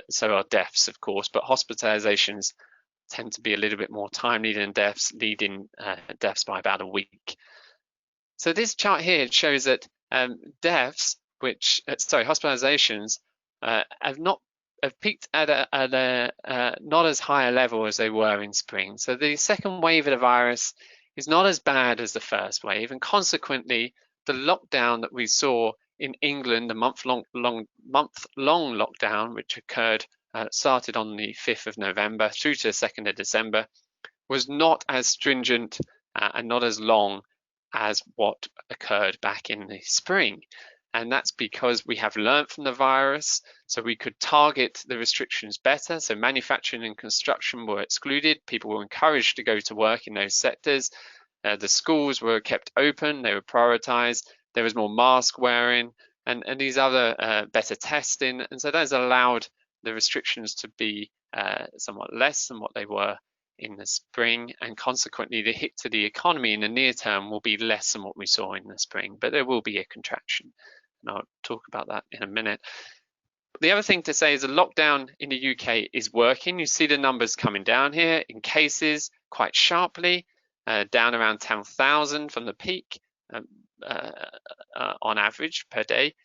so are deaths, of course, but hospitalizations tend to be a little bit more timely than deaths, leading deaths by about a week. So this chart here shows that hospitalizations have peaked at a not as high a level as they were in spring. So the second wave of the virus is not as bad as the first wave, and consequently, the lockdown that we saw in England, the month-long lockdown, which started on the 5th of November through to the 2nd of December, was not as stringent and not as long as what occurred back in the spring. And that's because we have learned from the virus, so we could target the restrictions better. So manufacturing and construction were excluded. People were encouraged to go to work in those sectors. The schools were kept open, they were prioritized. There was more mask wearing and these other better testing. And so that has allowed the restrictions to be somewhat less than what they were in the spring. And consequently, the hit to the economy in the near term will be less than what we saw in the spring, but there will be a contraction. And I'll talk about that in a minute. The other thing to say is the lockdown in the UK is working. You see the numbers coming down here in cases quite sharply. Down around 10,000 from the peak on average per day.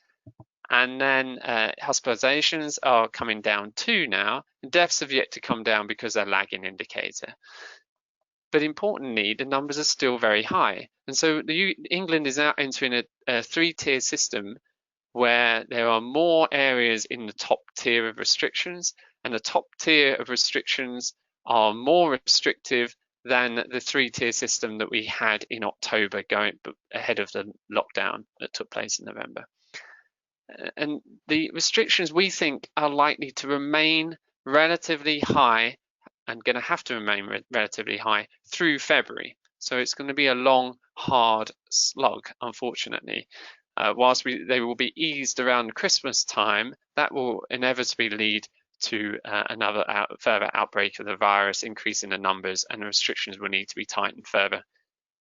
And then hospitalizations are coming down too now. Deaths have yet to come down because they're a lagging indicator. But importantly, the numbers are still very high. And so England is now entering a three-tier system where there are more areas in the top tier of restrictions, and the top tier of restrictions are more restrictive than the 3-tier system that we had in October, going ahead of the lockdown that took place in November. And the restrictions, we think, are likely to remain relatively high and going to have to remain relatively high through February. So it's going to be a long, hard slog, unfortunately. Whilst they will be eased around Christmas time, that will inevitably lead to another further outbreak of the virus, increase in the numbers, and the restrictions will need to be tightened further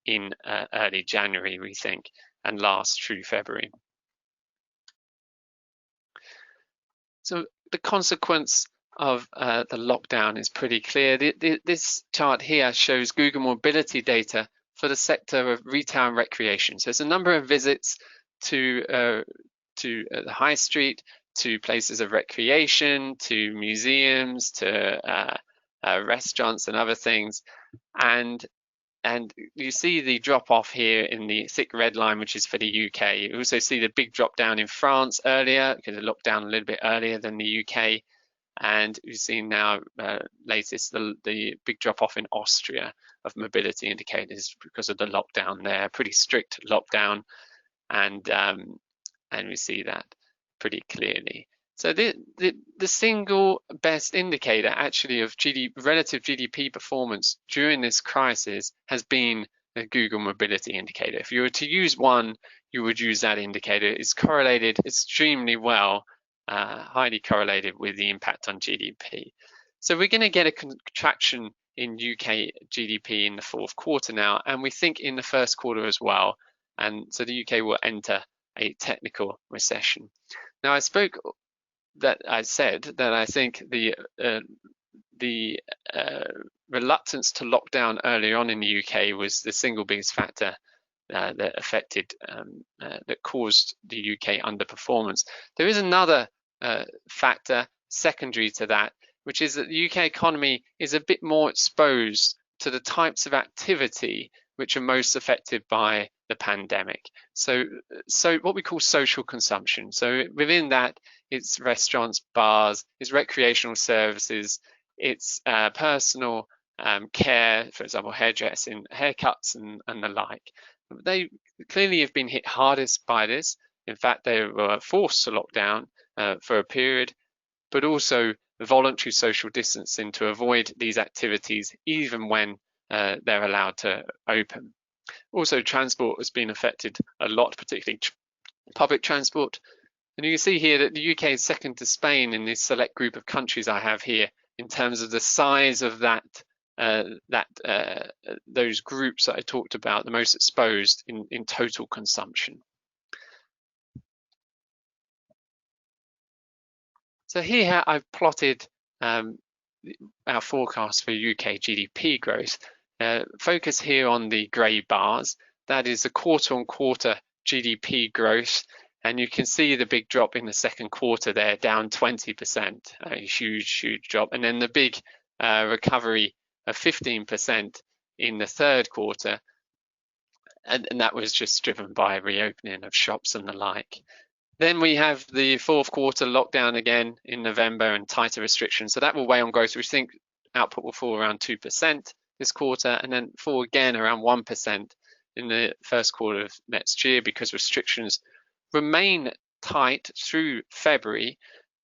in early January, we think, and last through February. So the consequence of the lockdown is pretty clear. This chart here shows Google mobility data for the sector of retail and recreation. So it's a number of visits to the high street, to places of recreation, to museums, to restaurants and other things. And you see the drop off here in the thick red line, which is for the UK. You also see the big drop down in France earlier, because it locked down a little bit earlier than the UK. And you've seen now latest the big drop off in Austria of mobility indicators because of the lockdown there, pretty strict lockdown. And we see that pretty clearly. So the single best indicator actually of relative GDP performance during this crisis has been the Google mobility indicator. If you were to use one, you would use that indicator. It's correlated extremely well, highly correlated with the impact on GDP. So we're going to get a contraction in UK GDP in the fourth quarter now, and we think in the first quarter as well. And so the UK will enter a technical recession. Now, I said that I think the reluctance to lock down early on in the UK was the single biggest factor that affected, that caused the UK underperformance. There is another factor secondary to that, which is that the UK economy is a bit more exposed to the types of activity which are most affected by the pandemic. So what we call social consumption. So within that, it's restaurants, bars, it's recreational services, it's personal care, for example, hairdressing, haircuts and the like. They clearly have been hit hardest by this. In fact, they were forced to lock down for a period, but also voluntary social distancing to avoid these activities, even when they're allowed to open. Also, transport has been affected a lot, particularly public transport. And you can see here that the UK is second to Spain in this select group of countries I have here in terms of the size of those groups that I talked about, the most exposed in total consumption. So here I've plotted our forecast for UK GDP growth. Focus here on the grey bars. That is the quarter-on-quarter GDP growth. And you can see the big drop in the second quarter there, down 20%, a huge drop. And then the big recovery of 15% in the third quarter. And that was just driven by reopening of shops and the like. Then we have the fourth quarter lockdown again in November and tighter restrictions. So that will weigh on growth. We think output will fall around 2% this quarter and then fall again around 1% in the first quarter of next year because restrictions remain tight through February,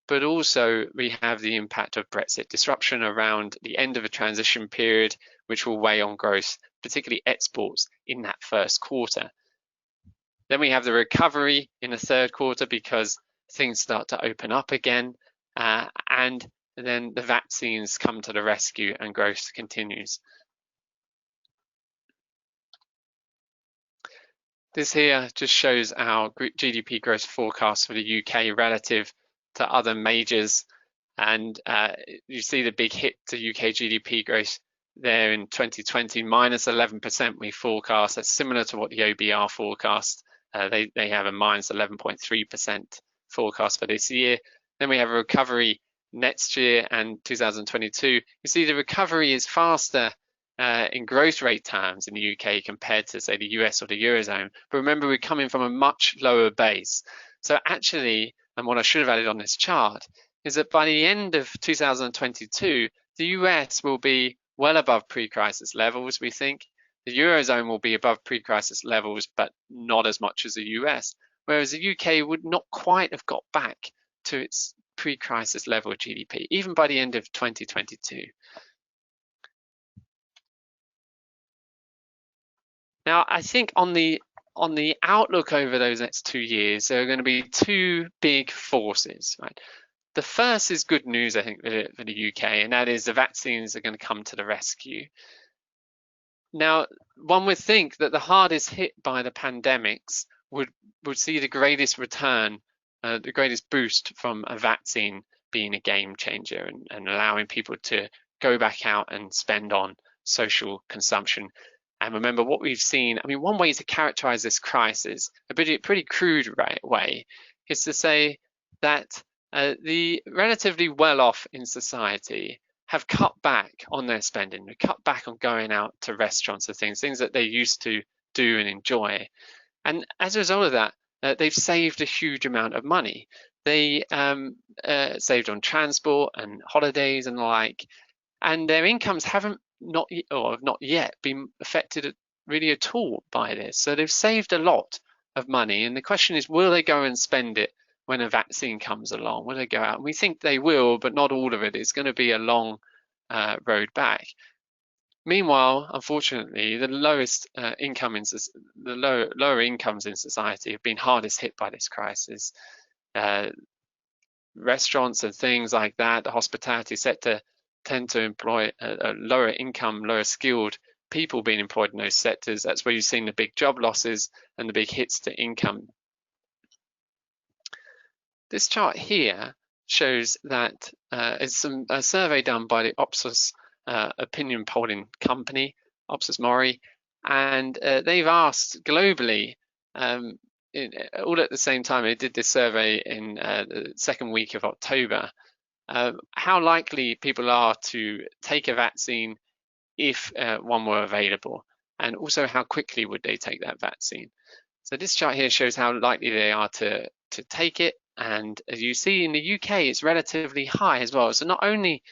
but also we have the impact of Brexit disruption around the end of a transition period, which will weigh on growth, particularly exports in that first quarter. Then we have the recovery in the third quarter because things start to open up again, and then the vaccines come to the rescue and growth continues. This here just shows our GDP growth forecast for the UK relative to other majors, and you see the big hit to UK GDP growth there in 2020, minus 11% we forecast. That's similar to what the OBR forecast. They have a minus 11.3% forecast for this year. Then we have a recovery next year and 2022. You see the recovery is faster in growth rate terms in the UK compared to, say, the US or the Eurozone. But remember, we're coming from a much lower base. So actually, and what I should have added on this chart, is that by the end of 2022, the US will be well above pre-crisis levels, we think. The Eurozone will be above pre-crisis levels, but not as much as the US, whereas the UK would not quite have got back to its pre-crisis level of GDP, even by the end of 2022. Now, I think on the outlook over those next 2 years, there are going to be two big forces, right? The first is good news, I think, for the UK, and that is the vaccines are going to come to the rescue. Now, one would think that the hardest hit by the pandemics would see the greatest return, the greatest boost from a vaccine being a game changer and allowing people to go back out and spend on social consumption. And remember what we've seen, I mean, one way to characterize this crisis, a pretty crude way, is to say that the relatively well-off in society have cut back on their spending, they cut back on going out to restaurants and things that they used to do and enjoy. And as a result of that, they've saved a huge amount of money. They saved on transport and holidays and the like, and their incomes have not yet been affected really at all by this. So they've saved a lot of money. And the question is, will they go and spend it when a vaccine comes along? Will they go out? And we think they will, but not all of it. It's going to be a long road back. Meanwhile, unfortunately, the lowest lower incomes in society have been hardest hit by this crisis. Restaurants and things like that, the hospitality sector, tend to employ a lower income, lower skilled people being employed in those sectors. That's where you've seen the big job losses and the big hits to income. This chart here shows that it's a survey done by the Ipsos opinion polling company, Ipsos Mori, and they've asked globally, all at the same time. They did this survey in the second week of October, how likely people are to take a vaccine if one were available, and also how quickly would they take that vaccine. So this chart here shows how likely they are to take it. And as you see in the UK, it's relatively high as well. So not only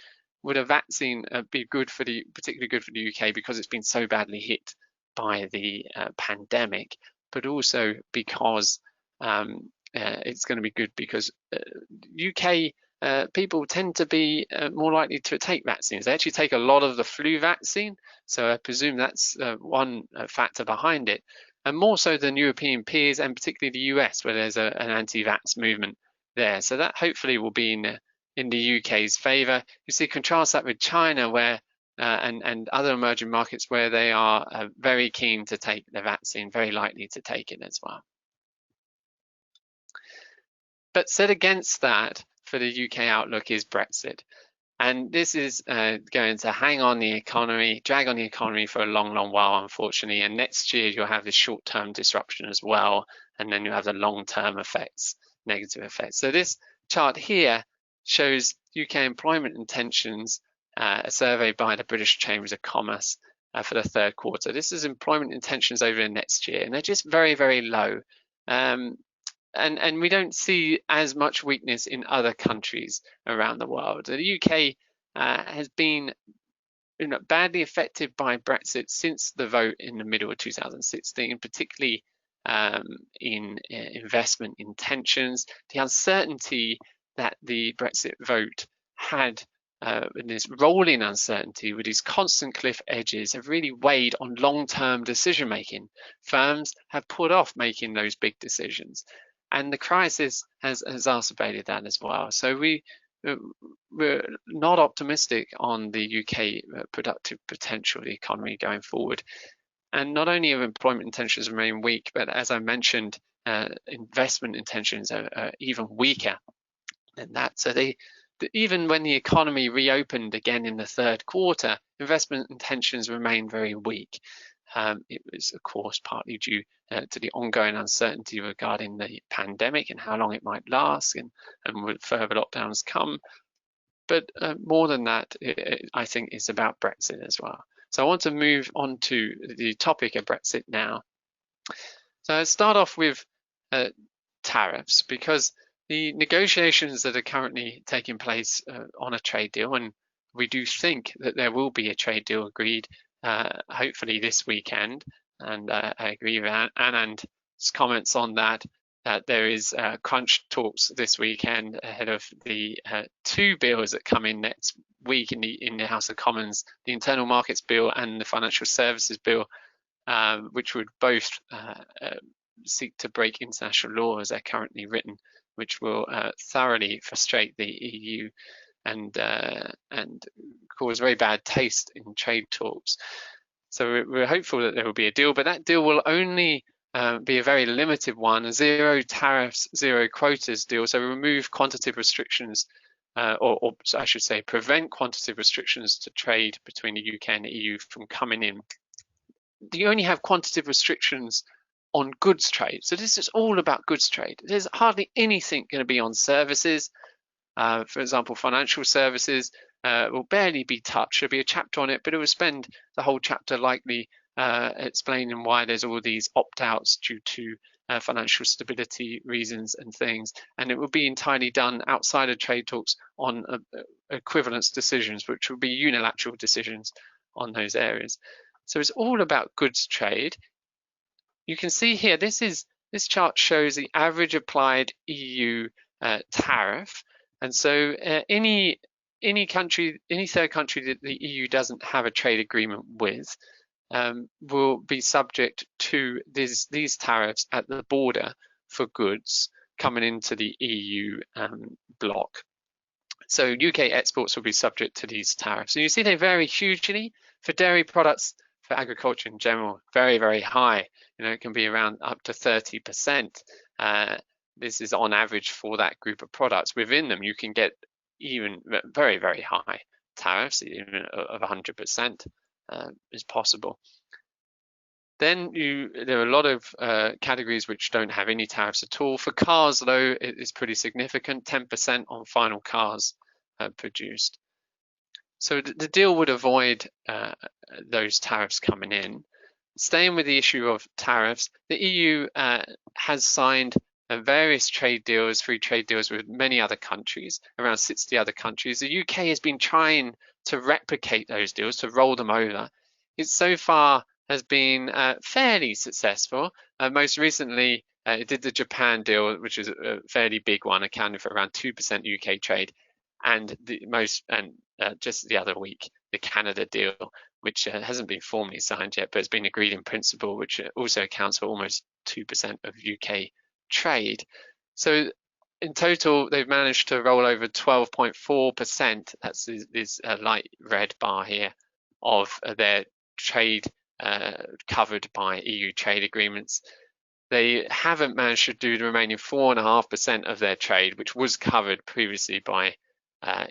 would a vaccine be particularly good for the UK because it's been so badly hit by the pandemic, but also because it's going to be good because UK people tend to be more likely to take vaccines. They actually take a lot of the flu vaccine, so I presume that's one factor behind it. And more so than European peers, and particularly the US, where there's an anti-vax movement there. So that hopefully will be in the UK's favour. You see, contrast that with China, where and other emerging markets where they are very keen to take the vaccine, very likely to take it as well. But set against that for the UK outlook is Brexit. And this is going to hang on the economy, drag on the economy for a long, long while, unfortunately. And next year, you'll have this short-term disruption as well. And then you'll have the long-term effects, negative effects. So this chart here shows UK employment intentions, a survey by the British Chambers of Commerce for the third quarter. This is employment intentions over the next year, and they're just very, very low. And we don't see as much weakness in other countries around the world. The UK has been badly affected by Brexit since the vote in the middle of 2016, particularly in investment intentions. The uncertainty that the Brexit vote had, in this rolling uncertainty with these constant cliff edges, have really weighed on long-term decision making. Firms have put off making those big decisions. And the crisis has exacerbated that as well. So we're not optimistic on the UK productive potential of the economy going forward. And not only have employment intentions remain weak, but as I mentioned, investment intentions are even weaker than that. So even when the economy reopened again in the third quarter, investment intentions remain very weak. It was, of course, partly due to the ongoing uncertainty regarding the pandemic and how long it might last and would further lockdowns come. But more than that, I think it's about Brexit as well. So I want to move on to the topic of Brexit now. So I'll start off with tariffs, because the negotiations that are currently taking place on a trade deal, and we do think that there will be a trade deal agreed hopefully this weekend, and I agree with Anand's comments on that, that there is crunch talks this weekend ahead of the two bills that come in next week in the House of Commons, the Internal Markets Bill and the Financial Services Bill, which would both seek to break international law as they're currently written, which will thoroughly frustrate the EU and cause very bad taste in trade talks. So we're hopeful that there will be a deal, but that deal will only be a very limited one, a zero tariffs, zero quotas deal. So remove quantitative restrictions, or I should say prevent quantitative restrictions to trade between the UK and the EU from coming in. You only have quantitative restrictions on goods trade. So this is all about goods trade. There's hardly anything going to be on services. For example, financial services will barely be touched. There'll be a chapter on it, but it will spend the whole chapter likely explaining why there's all these opt-outs due to financial stability reasons and things. And it will be entirely done outside of trade talks on equivalence decisions, which will be unilateral decisions on those areas. So it's all about goods trade. You can see here, this chart shows the average applied EU tariff. And so any third country that the EU doesn't have a trade agreement with will be subject to these tariffs at the border for goods coming into the EU bloc. So UK exports will be subject to these tariffs. And you see they vary hugely. For dairy products, for agriculture in general, very, very high. You know, it can be around up to 30%. This is on average for that group of products. Within them, you can get even very, very high tariffs, even of 100% is possible. Then there are a lot of categories which don't have any tariffs at all. For cars, though, it is pretty significant, 10% on final cars produced. So the deal would avoid those tariffs coming in. Staying with the issue of tariffs, the EU has signed various trade deals, free trade deals with many other countries, around 60 other countries. The UK has been trying to replicate those deals, to roll them over. It so far has been fairly successful. Most recently, it did the Japan deal, which is a fairly big one, accounting for around 2% UK trade, and just the other week, the Canada deal, which hasn't been formally signed yet, but it's been agreed in principle, which also accounts for almost 2% of UK trade. So in total, they've managed to roll over 12.4%. That's this light red bar here of their trade covered by EU trade agreements. They haven't managed to do the remaining 4.5% of their trade, which was covered previously by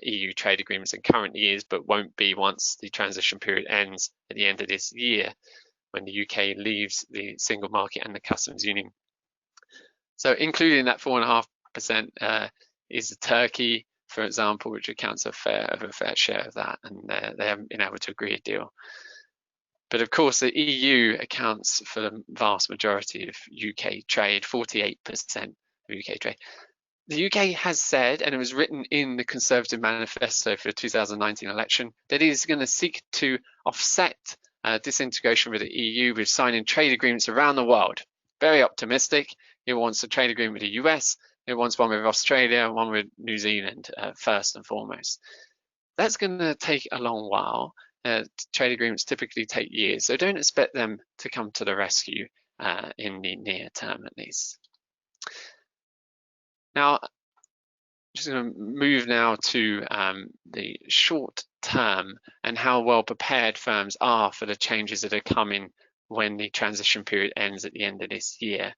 EU trade agreements and currently is, but won't be once the transition period ends at the end of this year, when the UK leaves the single market and the customs union. So including that 4.5% is Turkey, for example, which accounts for a fair share of that, and they haven't been able to agree a deal. But of course, the EU accounts for the vast majority of UK trade, 48% of UK trade. The UK has said, and it was written in the Conservative manifesto for the 2019 election, that it is going to seek to offset disintegration with the EU with signing trade agreements around the world. Very optimistic. It wants a trade agreement with the US. It wants one with Australia, one with New Zealand, first and foremost. That's going to take a long while. Trade agreements typically take years, so don't expect them to come to the rescue in the near term, at least. Now, I'm just going to move now to the short term and how well prepared firms are for the changes that are coming when the transition period ends at the end of this year.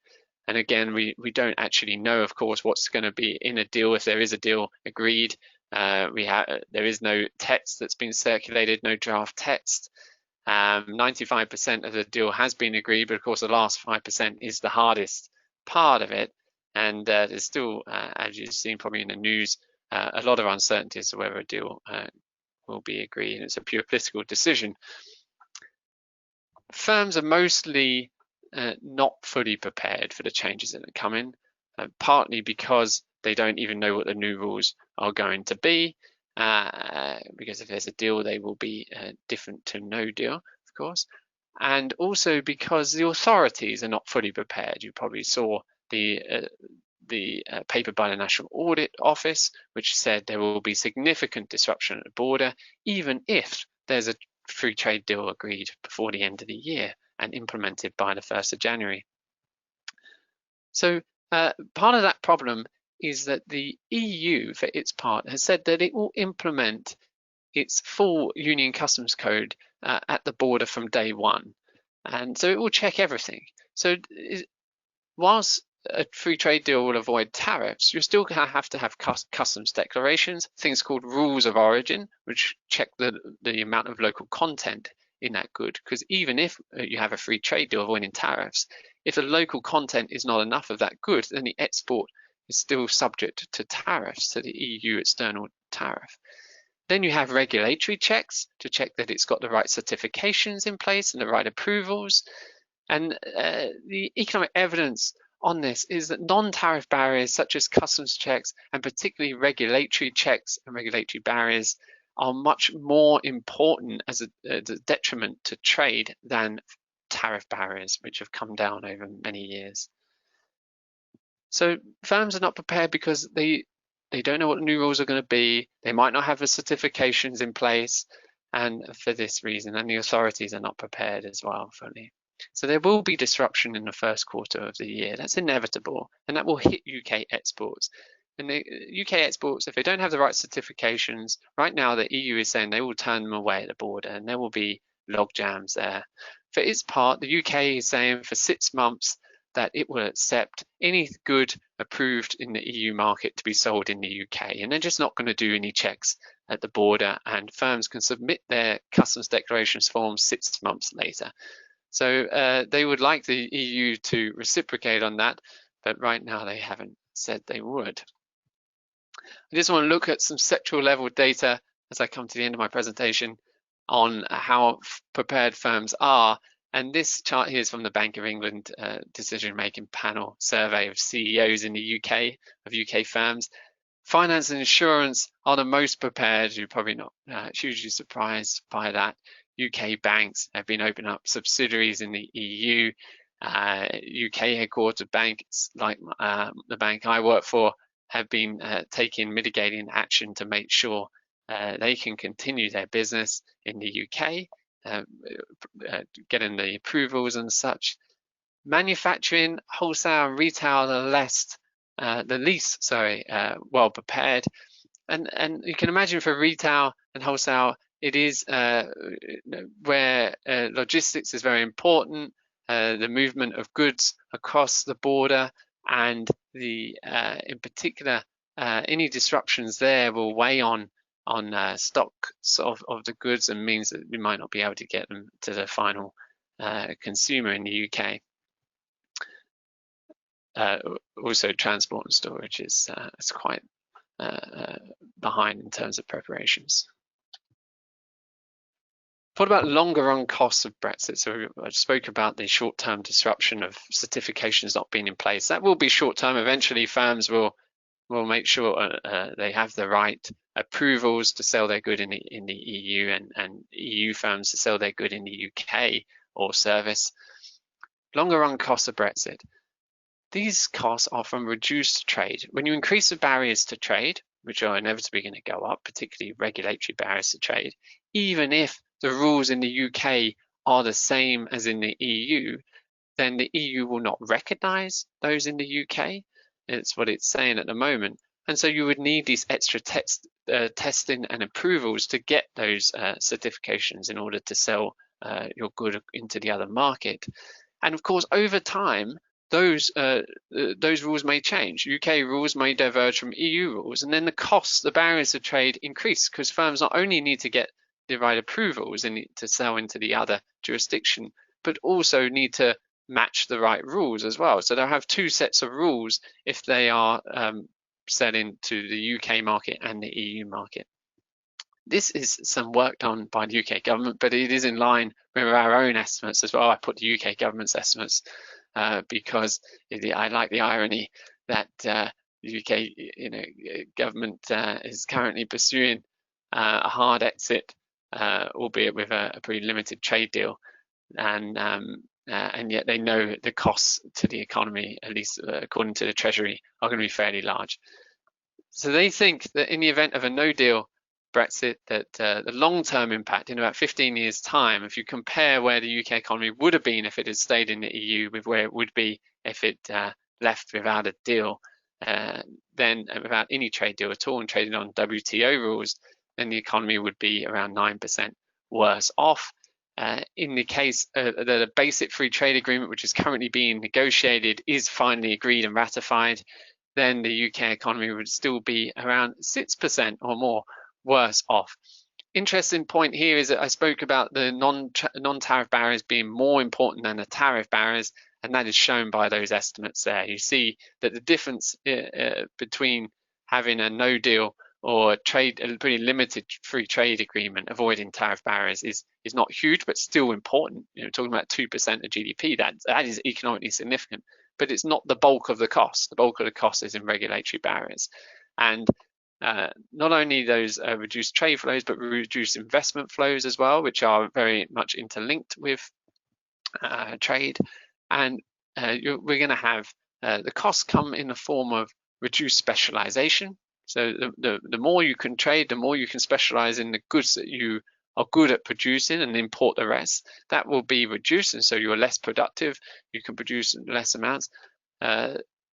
And again, we don't actually know, of course, what's going to be in a deal if there is a deal agreed. There is no text that's been circulated, no draft text. 95% of the deal has been agreed, but of course the last 5% is the hardest part of it. And there's still, as you've seen probably in the news, a lot of uncertainty as to whether a deal will be agreed. It's a pure political decision. Firms are mostly not fully prepared for the changes that are coming. partly because they don't even know what the new rules are going to be, because if there's a deal, they will be different to no deal, of course, and also because the authorities are not fully prepared. You probably saw the paper by the National Audit Office, which said there will be significant disruption at the border, even if there's a free trade deal agreed before the end of the year and implemented by the 1st of January. So part of that problem is that the EU, for its part, has said that it will implement its full Union Customs Code at the border from day one. And so it will check everything. So whilst a free trade deal will avoid tariffs, you're still going to have customs declarations, things called rules of origin, which check the amount of local content in that good. Because even if you have a free trade deal avoiding tariffs, if the local content is not enough of that good, then the export is still subject to tariffs, to the EU external tariff. Then you have regulatory checks to check that it's got the right certifications in place and the right approvals. And the economic evidence on this is that non-tariff barriers such as customs checks and particularly regulatory checks and regulatory barriers are much more important as a detriment to trade than tariff barriers, which have come down over many years. So firms are not prepared because they don't know what the new rules are going to be. They might not have the certifications in place, and for this reason, and the authorities are not prepared as well fully. So there will be disruption in the first quarter of the year. That's inevitable, and that will hit UK exports. And the UK exports, if they don't have the right certifications, right now the EU is saying they will turn them away at the border, and there will be log jams there. For its part, the UK is saying for 6 months that it will accept any good approved in the EU market to be sold in the UK, and they're just not going to do any checks at the border, and firms can submit their customs declarations forms 6 months later. So they would like the EU to reciprocate on that, but right now they haven't said they would. I just want to look at some sectoral level data as I come to the end of my presentation on how prepared firms are. And this chart here is from the Bank of England decision-making panel survey of CEOs in the UK, of UK firms. Finance and insurance are the most prepared. You're probably not hugely surprised by that. UK banks have been opening up subsidiaries in the EU. UK headquartered banks like the bank I work for have been taking mitigating action to make sure they can continue their business in the UK. Getting the approvals and such. Manufacturing, wholesale, and retail are the least well prepared, and you can imagine for retail and wholesale, it is where logistics is very important, the movement of goods across the border, and in particular any disruptions there will weigh on stocks of the goods and means that we might not be able to get them to the final consumer in the UK. Also, transport and storage is quite behind in terms of preparations. What about longer run costs of Brexit? So I spoke about the short-term disruption of certifications not being in place. That will be short-term. Eventually, firms will make sure they have the right approvals to sell their good in the EU, and EU firms to sell their good in the UK or service. Longer run costs of Brexit. These costs are from reduced trade. When you increase the barriers to trade, which are inevitably going to go up, particularly regulatory barriers to trade, even if the rules in the UK are the same as in the EU, then the EU will not recognise those in the UK. It's what it's saying at the moment. And so you would need these extra testing and approvals to get those certifications in order to sell your good into the other market. And of course, over time, those rules may change. UK rules may diverge from EU rules, and then the barriers of trade increase because firms not only need to get the right approvals and to sell into the other jurisdiction, but also need to match the right rules as well. So they'll have two sets of rules if they are selling to the UK market and the EU market. This is some work done by the UK government, but it is in line with our own estimates as well. I put the UK government's estimates because I like the irony that the UK government is currently pursuing a hard exit, albeit with a pretty limited trade deal, and yet they know the costs to the economy, at least according to the Treasury, are going to be fairly large. So they think that in the event of a no-deal Brexit, that the long-term impact in about 15 years' time, if you compare where the UK economy would have been if it had stayed in the EU with where it would be if it left without a deal, then without any trade deal at all and trading on WTO rules, then the economy would be around 9% worse off. In the case that a basic free trade agreement, which is currently being negotiated, is finally agreed and ratified, then the UK economy would still be around 6% or more worse off. Interesting point here is that I spoke about the non-tariff barriers being more important than the tariff barriers, and that is shown by those estimates there. You see that the difference between having a no deal or a pretty limited free trade agreement avoiding tariff barriers is not huge, but still important. Talking about 2% of GDP, that is economically significant, but it's not the bulk of the cost. The bulk of the cost is in regulatory barriers. And not only those reduced trade flows, but reduced investment flows as well, which are very much interlinked with trade. And we're going to have the costs come in the form of reduced specialization. So the more you can trade, the more you can specialize in the goods that you are good at producing and import the rest. That will be reduced, and so you're less productive. You can produce less amounts.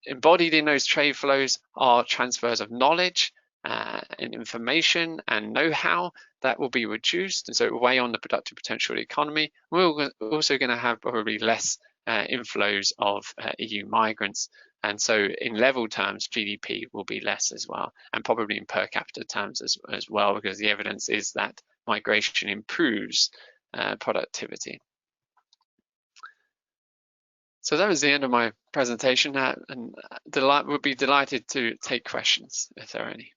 Embodied in those trade flows are transfers of knowledge and information and know-how that will be reduced, and so it will weigh on the productive potential of the economy. We're also going to have probably less inflows of EU migrants, and so in level terms GDP will be less as well, and probably in per capita terms as well, because the evidence is that migration improves productivity. So that was the end of my presentation, and would be delighted to take questions if there are any.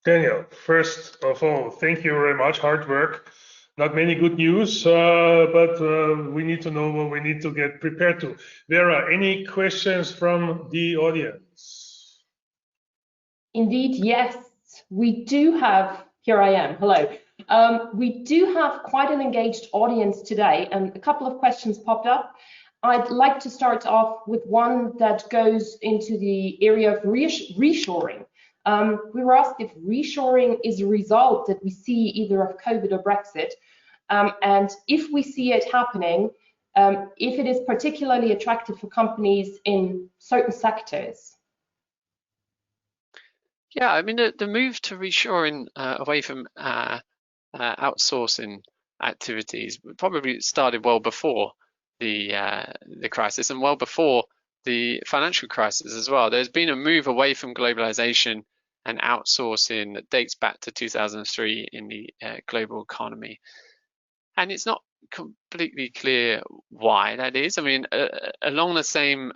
Daniel, first of all, thank you very much. Hard work. Not many good news, but we need to know what we need to get prepared to. Vera, any questions from the audience? Indeed, yes. We do have, here I am, hello. We do have quite an engaged audience today, and a couple of questions popped up. I'd like to start off with one that goes into the area of reshoring. We were asked if reshoring is a result that we see either of COVID or Brexit, and if we see it happening, if it is particularly attractive for companies in certain sectors. Yeah, I mean, the move to reshoring away from outsourcing activities probably started well before the crisis and well before the financial crisis as well. There's been a move away from globalization and outsourcing that dates back to 2003 in the global economy. And it's not completely clear why that is. I mean, around the same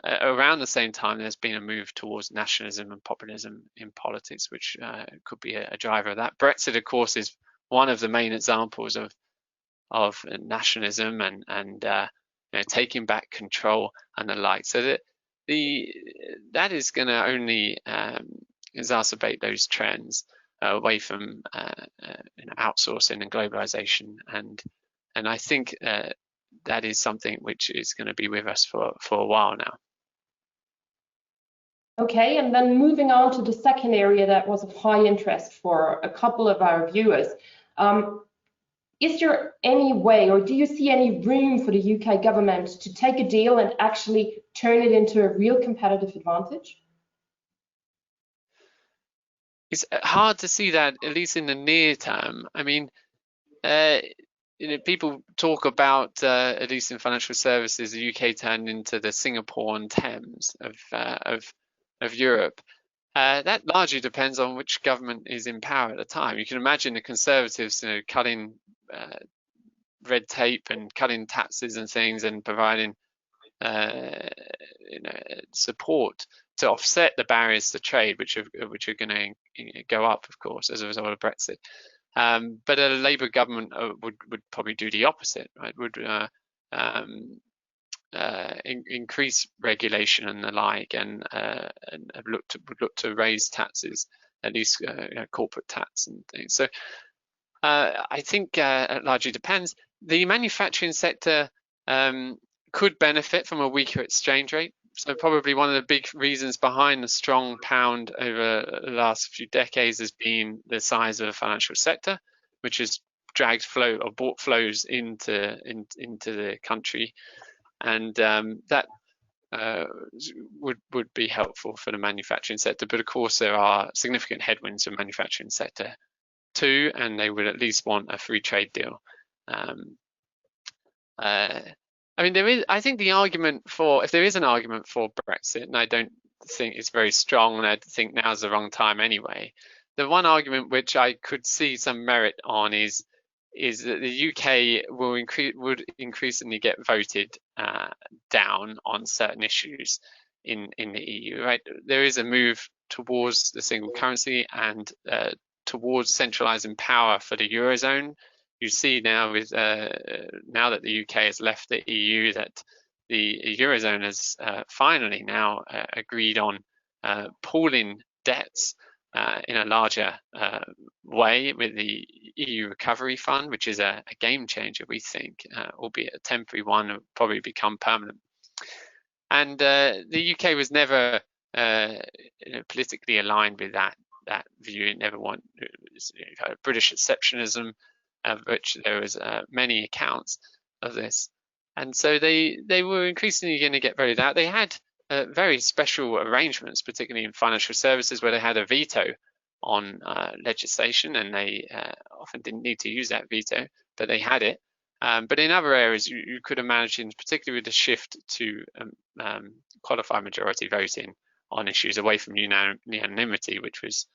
time, there's been a move towards nationalism and populism in politics, which could be a driver of that. Brexit, of course, is one of the main examples of nationalism and taking back control and the like. So that is going to only exacerbate those trends away from outsourcing and globalization, and I think that is something which is going to be with us for a while now. Okay, and then moving on to the second area that was of high interest for a couple of our viewers. Is there any way, or do you see any room for the UK government to take a deal and actually turn it into a real competitive advantage? It's hard to see that, at least in the near term. I mean, people talk about, at least in financial services, the UK turned into the Singapore and Thames of Europe. That largely depends on which government is in power at the time. You can imagine the Conservatives, cutting red tape and cutting taxes and things, and providing support to offset the barriers to trade, which are going to go up, of course, as a result of Brexit. But a Labour government would probably do the opposite, right? Would increase regulation and the like, and have looked to raise taxes, at least corporate tax and things. So I think it largely depends. The manufacturing sector could benefit from a weaker exchange rate. So probably one of the big reasons behind the strong pound over the last few decades has been the size of the financial sector, which has dragged brought flows into the country, and that would be helpful for the manufacturing sector. But of course, there are significant headwinds for the manufacturing sector too, and they would at least want a free trade deal. I mean, I think the argument for, if there is an argument for Brexit, and I don't think it's very strong, and I think now's the wrong time anyway. The one argument which I could see some merit on is that the UK would increasingly get voted down on certain issues in the EU. Right, there is a move towards the single currency and towards centralising power for the Eurozone. You see now with now that the UK has left the EU, that the Eurozone has finally now agreed on pooling debts in a larger way with the EU Recovery Fund, which is a game changer, we think, albeit a temporary one, will probably become permanent. And the UK was never politically aligned with that view. It never wanted British exceptionism, of which there was many accounts of this, and so they were increasingly going to get voted out. They had very special arrangements, particularly in financial services, where they had a veto on legislation, and they often didn't need to use that veto, but they had it. But in other areas, you could imagine, particularly with the shift to qualified majority voting on issues away from unanimity, which was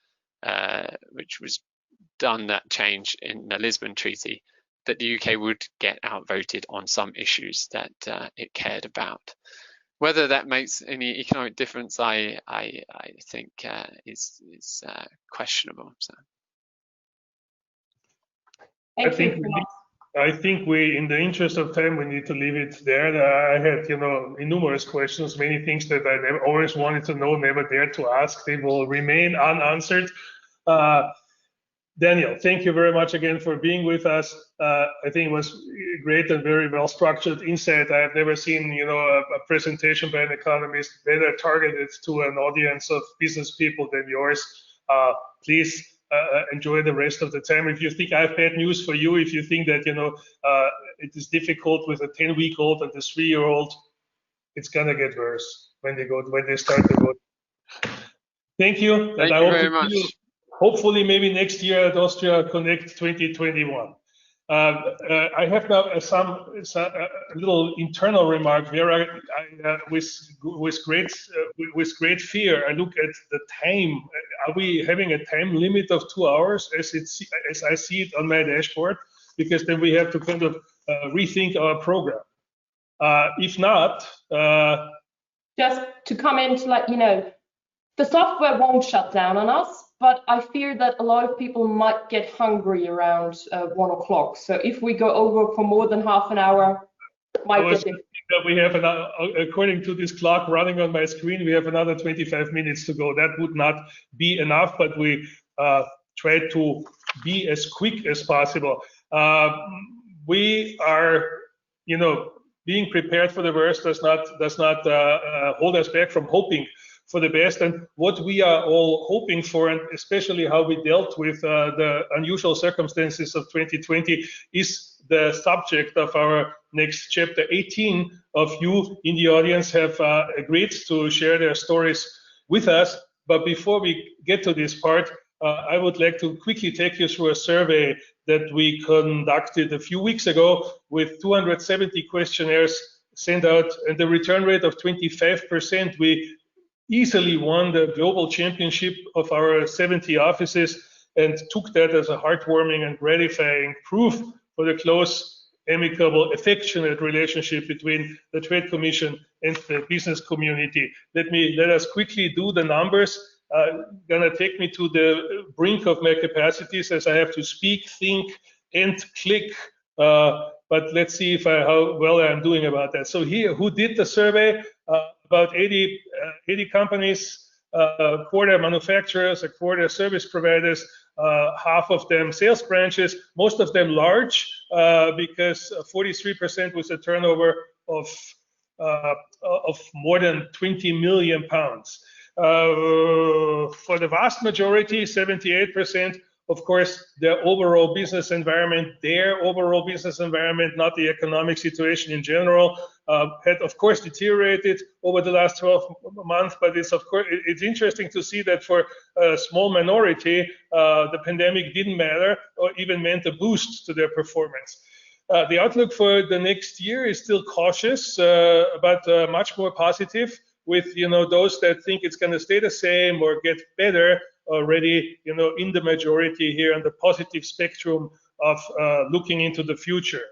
done, that change in the Lisbon Treaty, that the UK would get outvoted on some issues that it cared about. Whether that makes any economic difference, I think is questionable. So. I think we, in the interest of time, we need to leave it there. I had, numerous questions, many things that I always wanted to know, never dared to ask. They will remain unanswered. Daniel, thank you very much again for being with us. I think it was great and very well structured insight. I have never seen, a presentation by an economist better targeted to an audience of business people than yours. Please enjoy the rest of the time. If you think I have bad news for you, if you think that, it is difficult with a 10-week-old and a 3-year-old, it's gonna get worse when they start to go. Thank you. Thank you very much. Hopefully, maybe next year at Austria Connect 2021. I have now a little internal remark where with great fear I look at the time. Are we having a time limit of 2 hours as I see it on my dashboard? Because then we have to kind of rethink our program. If not, just to come in to let you know, the software won't shut down on us. But I fear that a lot of people might get hungry around 1 o'clock. So if we go over for more than half an hour, we have according to this clock running on my screen, we have another 25 minutes to go. That would not be enough, but we try to be as quick as possible. We are, being prepared for the worst does not hold us back from hoping for the best. And what we are all hoping for, and especially how we dealt with the unusual circumstances of 2020, is the subject of our next chapter. 18 of you in the audience have agreed to share their stories with us. But before we get to this part, I would like to quickly take you through a survey that we conducted a few weeks ago with 270 questionnaires sent out, and the return rate of 25%. We easily won the global championship of our 70 offices and took that as a heartwarming and gratifying proof for the close, amicable, affectionate relationship between the Trade Commission and the business community. Let us quickly do the numbers. Gonna take me to the brink of my capacities as I have to speak, think, and click. But but let's see if how well I'm doing about that. So here, who did the survey? About 80 companies, a quarter manufacturers, a quarter service providers, half of them sales branches, most of them large, because 43% was a turnover of more than 20 million pounds. For the vast majority, 78%, of course, their overall business environment, not the economic situation in general, had of course deteriorated over the last 12 months. But it's interesting to see that for a small minority, the pandemic didn't matter or even meant a boost to their performance. The outlook for the next year is still cautious, but much more positive, with those that think it's going to stay the same or get better already in the majority here on the positive spectrum of looking into the future.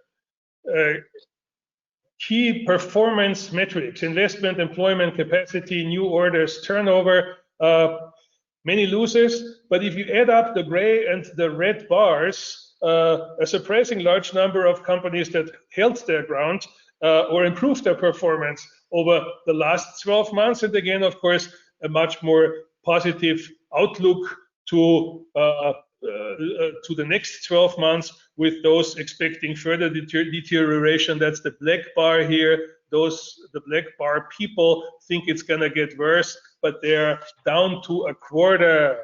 Key performance metrics: investment, employment capacity, new orders, turnover. Many losers, but if you add up the gray and the red bars, a surprising large number of companies that held their ground or improved their performance over the last 12 months. And again, of course, a much more positive outlook to the next 12 months, with those expecting further deterioration. That's the black bar here. The black bar people think it's going to get worse, but they're down to a quarter.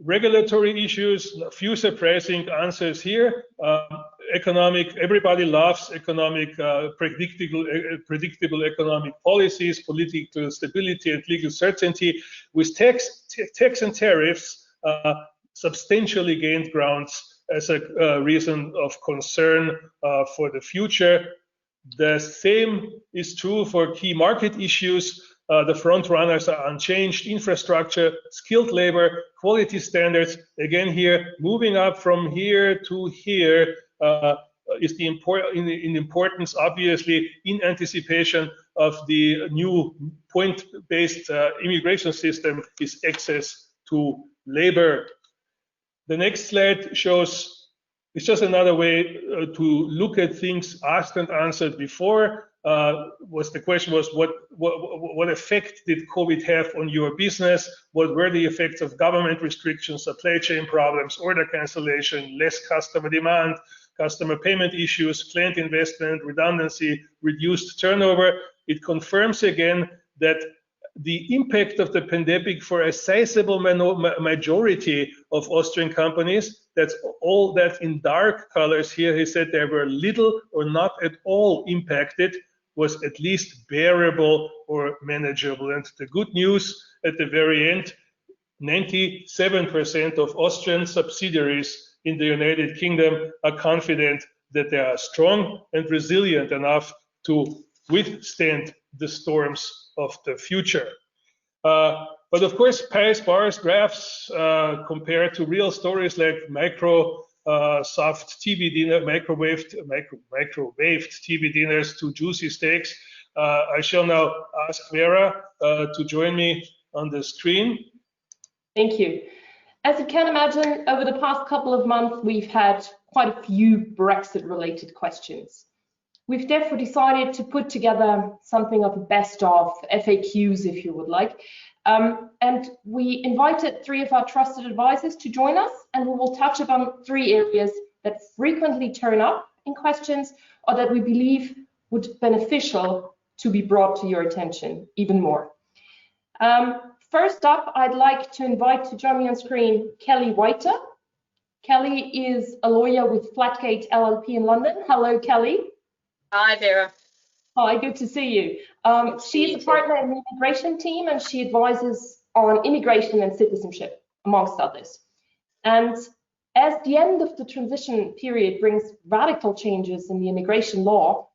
Regulatory issues, a few surprising answers here. Everybody loves economic, predictable economic policies, political stability, and legal certainty. With tax and tariffs, substantially gained grounds as a reason of concern for the future. The same is true for key market issues. The front runners are unchanged: infrastructure, skilled labor, quality standards. Again here, moving up from here to here is in importance, obviously, in anticipation of the new point-based immigration system, is access to labor. The next slide shows, it's just another way to look at things asked and answered before. The question was, what effect did COVID have on your business? What were the effects of government restrictions, supply chain problems, order cancellation, less customer demand, customer payment issues, planned investment, redundancy, reduced turnover? It confirms again that the impact of the pandemic for a sizable majority of Austrian companies, that's all that in dark colors here, he said they were little or not at all impacted, was at least bearable or manageable. And the good news at the very end, 97% of Austrian subsidiaries in the United Kingdom are confident that they are strong and resilient enough to withstand the storms of the future. But of course, pies, bars, graphs compared to real stories like soft TV dinner, microwaved TV dinners to juicy steaks. I shall now ask Vera to join me on the screen. Thank you. As you can imagine, over the past couple of months, we've had quite a few Brexit-related questions. We've therefore decided to put together something of a best of FAQs, if you would like. And we invited 3 of our trusted advisors to join us, and we will touch upon 3 areas that frequently turn up in questions or that we believe would be beneficial to be brought to your attention even more. First up, I'd like to invite to join me on screen Kelly Whiter. Kelly is a lawyer with Fladgate LLP in London. Hello, Kelly. Hi, Vera. Hi, good to see you. She's a partner in the immigration team, and she advises on immigration and citizenship, amongst others. And as the end of the transition period brings radical changes in the immigration law,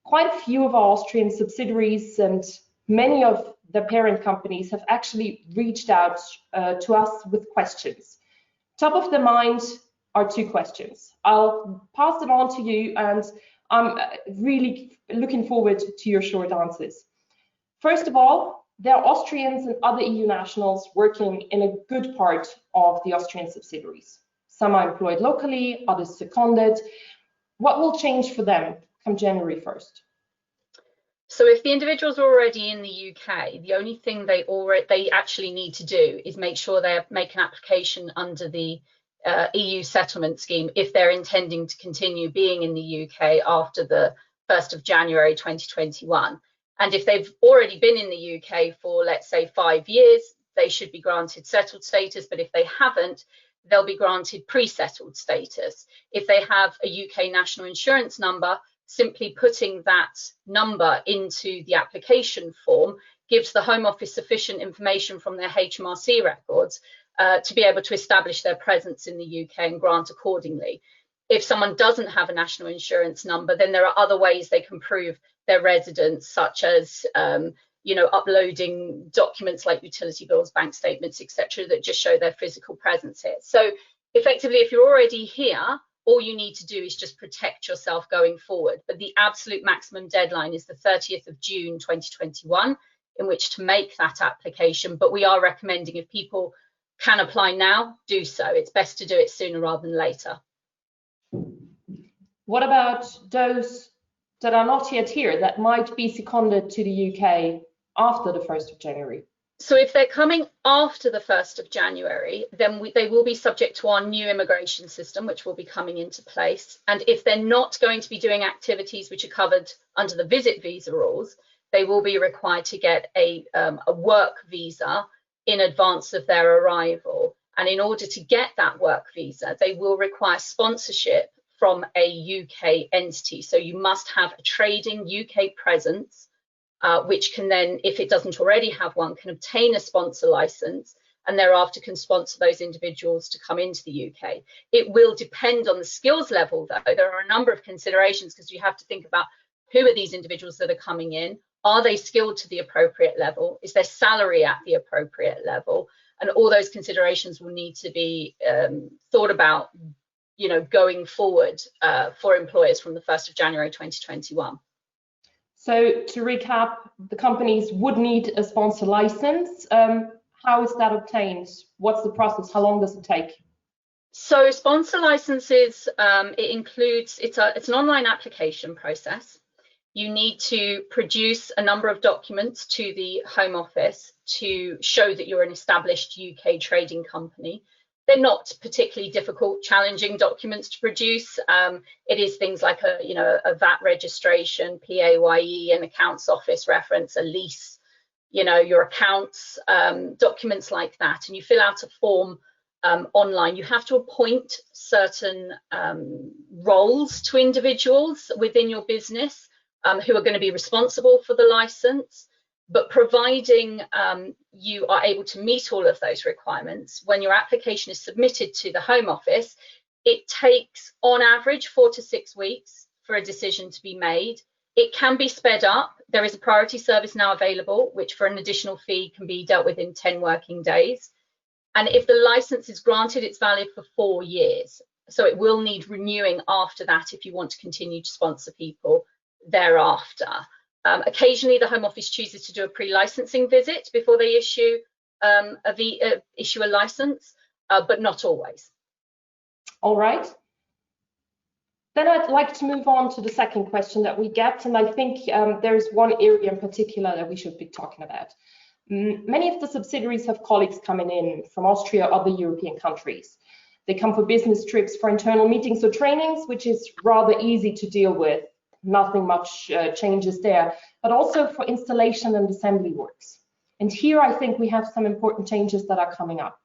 quite a few of our Austrian subsidiaries and many of the parent companies have actually reached out to us with questions. Top of the mind are 2 questions. I'll pass them on to you, and I'm really looking forward to your short answers. First of all, there are Austrians and other EU nationals working in a good part of the Austrian subsidiaries. Some are employed locally, others seconded. What will change for them come January 1st? So if the individuals are already in the UK, the only thing they actually need to do is make sure they make an application under the EU settlement scheme if they're intending to continue being in the UK after the 1st of January 2021. And if they've already been in the UK for, let's say, 5 years, they should be granted settled status. But if they haven't, they'll be granted pre-settled status. If they have a UK national insurance number, simply putting that number into the application form gives the Home Office sufficient information from their HMRC records to be able to establish their presence in the UK and grant accordingly. If someone doesn't have a national insurance number, then there are other ways they can prove their residence, such as uploading documents like utility bills, bank statements, etc., that just show their physical presence here. So effectively, if you're already here, all you need to do is just protect yourself going forward. But the absolute maximum deadline is the 30th of June 2021 in which to make that application. But we are recommending, if people can apply now, do so. It's best to do it sooner rather than later. What about those that are not yet here, that might be seconded to the UK after the 1st of January? So if they're coming after the 1st of January, then they will be subject to our new immigration system, which will be coming into place. And if they're not going to be doing activities which are covered under the visit visa rules, they will be required to get a work visa in advance of their arrival. And in order to get that work visa, they will require sponsorship from a UK entity. So you must have a trading UK presence, which can then, if it doesn't already have one, can obtain a sponsor license and thereafter can sponsor those individuals to come into the UK. It will depend on the skills level, though. There are a number of considerations, because you have to think about who are these individuals that are coming in? Are they skilled to the appropriate level? Is their salary at the appropriate level? And all those considerations will need to be thought about, going forward for employers from the 1st of January 2021. So to recap, the companies would need a sponsor license. How is that obtained? What's the process? How long does it take? So sponsor licenses, it's an online application process. You need to produce a number of documents to the Home Office to show that you're an established UK trading company. They're not particularly difficult, challenging documents to produce. It is things like a VAT registration, PAYE, an accounts office reference, a lease, your accounts, documents like that. And you fill out a form online. You have to appoint certain roles to individuals within your business who are going to be responsible for the license. But providing you are able to meet all of those requirements, when your application is submitted to the Home Office, it takes on average 4 to 6 weeks for a decision to be made. It can be sped up. There is a priority service now available, which for an additional fee can be dealt with in 10 working days. And if the license is granted, it's valid for 4 years. So it will need renewing after that if you want to continue to sponsor people thereafter. Occasionally, the Home Office chooses to do a pre-licensing visit before they issue a license, but not always. All right. Then I'd like to move on to the second question that we get, and I think there's one area in particular that we should be talking about. Many of the subsidiaries have colleagues coming in from Austria or other European countries. They come for business trips, for internal meetings or trainings, which is rather easy to deal with. Nothing much changes there, but also for installation and assembly works. And here I think we have some important changes that are coming up.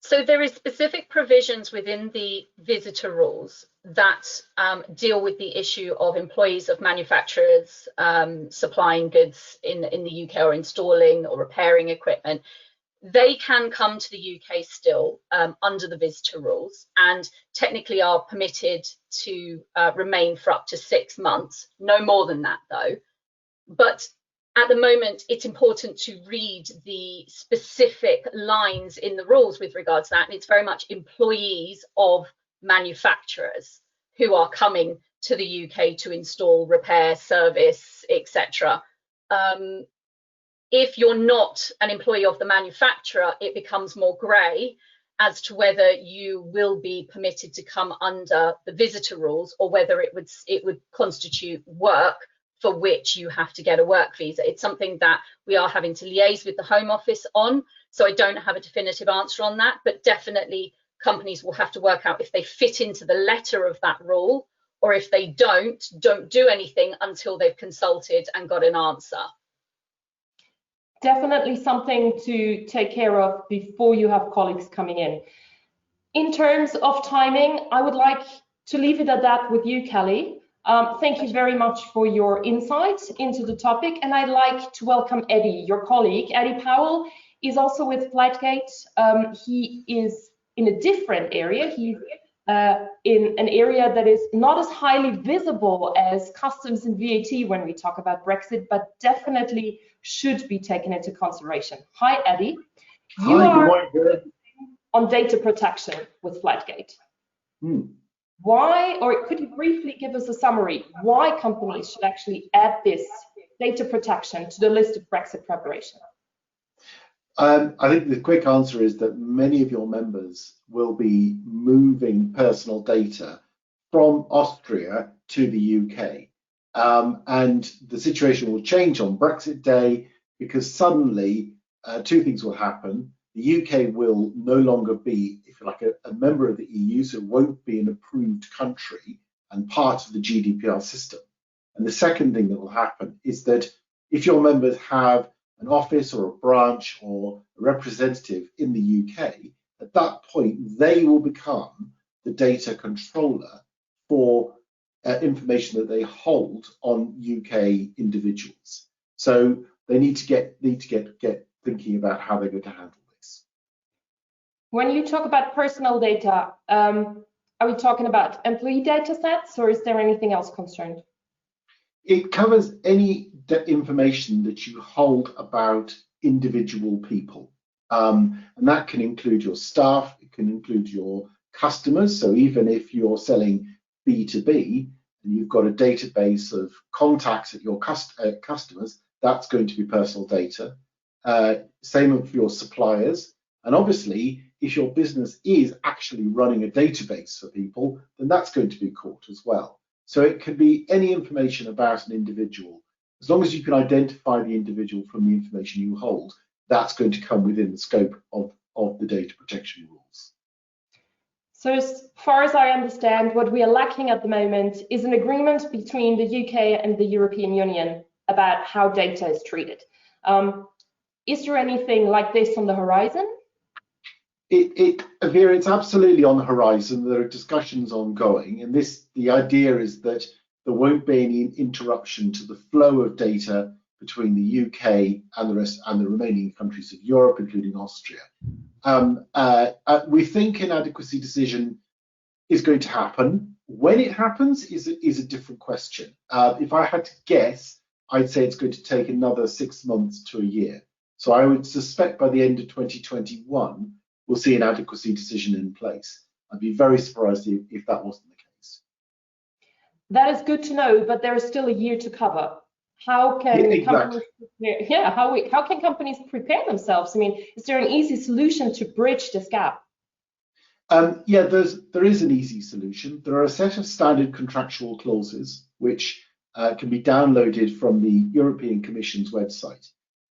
So there is specific provisions within the visitor rules that deal with the issue of employees of manufacturers supplying goods in the UK or installing or repairing equipment. They can come to the UK still under the visitor rules and technically are permitted to remain for up to 6 months, no more than that though. But at the moment, it's important to read the specific lines in the rules with regards to that. And it's very much employees of manufacturers who are coming to the UK to install, repair, service, etc. If you're not an employee of the manufacturer, it becomes more grey. as to whether you will be permitted to come under the visitor rules, or whether it would constitute work for which you have to get a work visa. It's something that we are having to liaise with the Home Office on, so I don't have a definitive answer on that, but definitely companies will have to work out if they fit into the letter of that rule, or if they don't do anything until they've consulted and got an answer. Definitely something to take care of before you have colleagues coming in. In terms of timing, I would like to leave it at that with you, Kelly. Thank you very much for your insight into the topic, and I'd like to welcome Eddie, your colleague. Eddie Powell is also with Fladgate. He is in a different area. He's in an area that is not as highly visible as customs and VAT when we talk about Brexit, but definitely should be taken into consideration. Hi, Eddie. You are on data protection with Fladgate. Why, or could you briefly give us a summary, why companies should actually add this data protection to the list of Brexit preparation? I think the quick answer is that many of your members will be moving personal data from Austria to the UK. And the situation will change on Brexit Day, because suddenly two things will happen. The UK will no longer be, if you like, a member of the EU, so it won't be an approved country and part of the GDPR system. And the second thing that will happen is that if your members have an office or a branch or a representative in the UK, at that point they will become the data controller for information that they hold on UK individuals. So they need to get thinking about how they're going to handle this. When you talk about personal data, are we talking about employee data sets, or is there anything else concerned? It covers any information that you hold about individual people. And that can include your staff, it can include your customers. So even if you're selling B2B and you've got a database of contacts at your customers, that's going to be personal data. Same for your suppliers. And obviously, if your business is actually running a database for people, then that's going to be caught as well. So it can be any information about an individual. As long as you can identify the individual from the information you hold, that's going to come within the scope of the data protection rules. So as far as I understand, what we are lacking at the moment is an agreement between the UK and the European Union about how data is treated. Is there anything like this on the horizon? Vera, it's absolutely on the horizon. There are discussions ongoing, and the idea is that there won't be any interruption to the flow of data between the UK and the rest and the remaining countries of Europe, including Austria. We think an adequacy decision is going to happen. When it happens is a different question. If I had to guess, I'd say it's going to take another 6 months to a year. So I would suspect by the end of 2021, we'll see an adequacy decision in place. I'd be very surprised if that wasn't the case. That is good to know, but there is still a year to cover. How can companies prepare? How can companies prepare themselves? I mean, is there an easy solution to bridge this gap? Yeah, there is an easy solution. There are a set of standard contractual clauses which can be downloaded from the European Commission's website.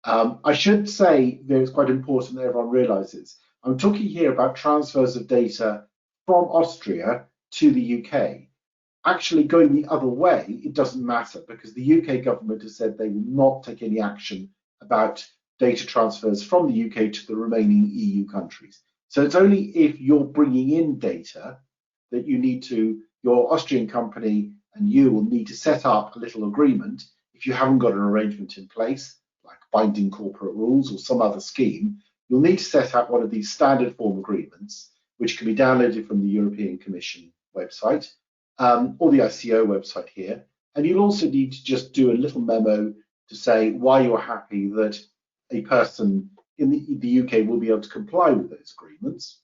I should say that it's quite important that everyone realizes I'm talking here about transfers of data from Austria to the UK. Actually, going the other way, it doesn't matter, because the UK government has said they will not take any action about data transfers from the UK to the remaining EU countries. So it's only if you're bringing in data that your Austrian company and you will need to set up a little agreement. If you haven't got an arrangement in place, like binding corporate rules or some other scheme, you'll need to set up one of these standard form agreements, which can be downloaded from the European Commission website or the ICO website here. And you'll also need to just do a little memo to say why you're happy that a person in the UK will be able to comply with those agreements.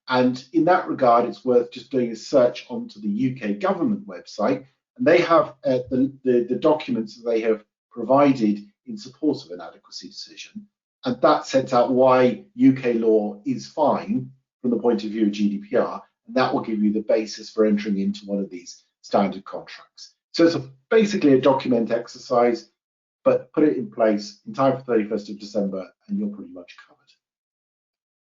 And in that regard, it's worth just doing a search onto the UK government website, and they have the documents that they have provided in support of an adequacy decision. And that sets out why UK law is fine from the point of view of GDPR, and that will give you the basis for entering into one of these standard contracts. So it's basically a document exercise, but put it in place in time for 31st of December and you're pretty much covered.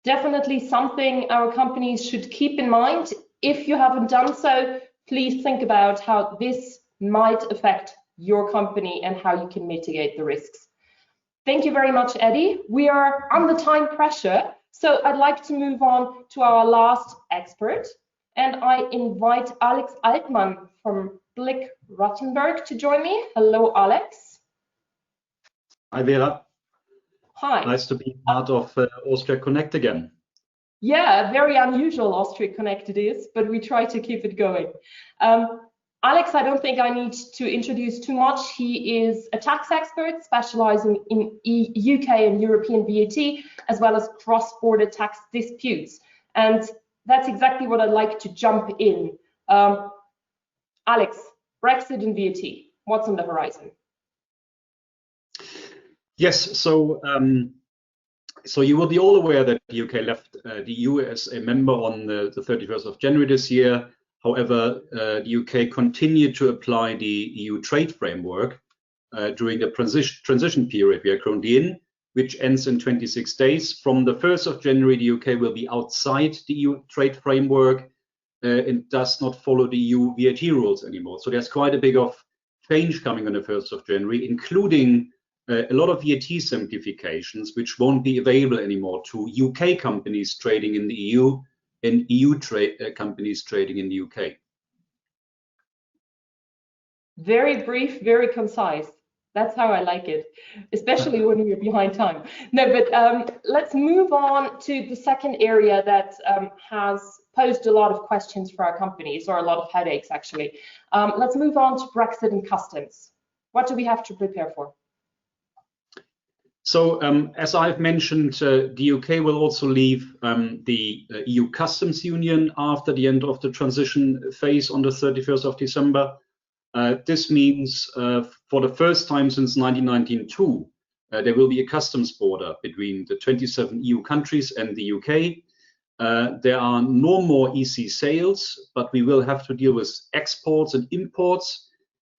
Definitely something our companies should keep in mind. If you haven't done so, please think about how this might affect your company and how you can mitigate the risks. Thank you very much, Eddie. We are under time pressure, so I'd like to move on to our last expert, and I invite Alex Altmann from Blick, Rothenberg to join me. Hello, Alex. Hi, Vera. Hi. Nice to be part of Austria Connect again. Yeah, very unusual Austria Connect it is, but we try to keep it going. Alex, I don't think I need to introduce too much. He is a tax expert specializing in UK and European VAT, as well as cross-border tax disputes. And that's exactly what I'd like to jump in. Alex, Brexit and VAT, what's on the horizon? Yes, so you will be all aware that the UK left the EU as a member on the 31st of January this year. However, the UK continued to apply the EU trade framework during the transition period we are currently in, which ends in 26 days. From the 1st of January, the UK will be outside the EU trade framework and does not follow the EU VAT rules anymore. So there's quite a big of change coming on the 1st of January, including a lot of VAT simplifications, which won't be available anymore to UK companies trading in the EU and EU companies trading in the UK. Very brief, very concise. That's how I like it, especially when you're behind time. No, but let's move on to the second area that has posed a lot of questions for our companies, or a lot of headaches, actually. Let's move on to Brexit and customs. What do we have to prepare for? So, as I've mentioned, the UK will also leave the EU Customs Union after the end of the transition phase on the 31st of December. This means for the first time since 1992, there will be a customs border between the 27 EU countries and the UK. There are no more EC sales, but we will have to deal with exports and imports.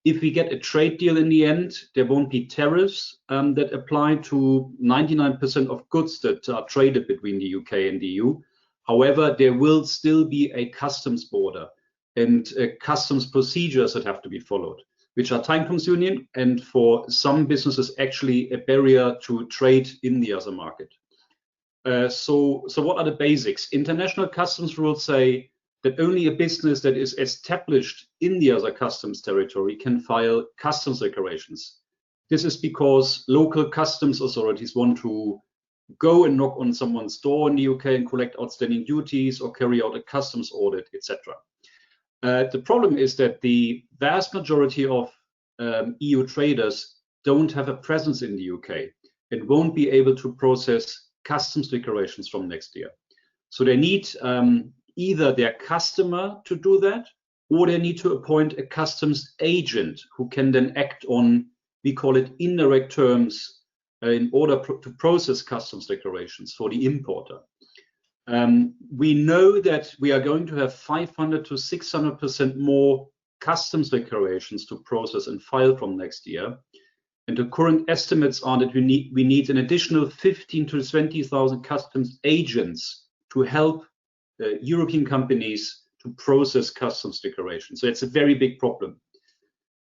If we get a trade deal in the end, there won't be tariffs that apply to 99% of goods that are traded between the UK and the EU. However, there will still be a customs border and customs procedures that have to be followed, which are time-consuming and for some businesses actually a barrier to trade in the other market. So what are the basics? International customs rules say that only a business that is established in the other customs territory can file customs declarations. This is because local customs authorities want to go and knock on someone's door in the UK and collect outstanding duties or carry out a customs audit, etc. The problem is that the vast majority of EU traders don't have a presence in the UK and won't be able to process customs declarations from next year. So they need either their customer to do that, or they need to appoint a customs agent who can then act on, we call it indirect terms, in order to process customs declarations for the importer. We know that we are going to have 500 to 600% more customs declarations to process and file from next year. And the current estimates are that we need an additional 15 to 20,000 customs agents to help European companies to process customs declarations. So it's a very big problem.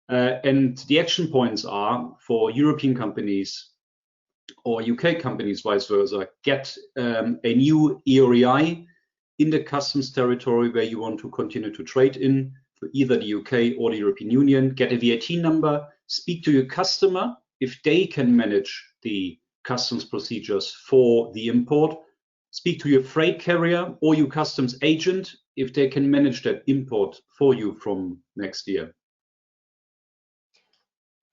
And the action points are for European companies or UK companies, vice versa, get a new EORI in the customs territory where you want to continue to trade in, for either the UK or the European Union, get a VAT number, speak to your customer if they can manage the customs procedures for the import, speak to your freight carrier or your customs agent if they can manage that import for you from next year.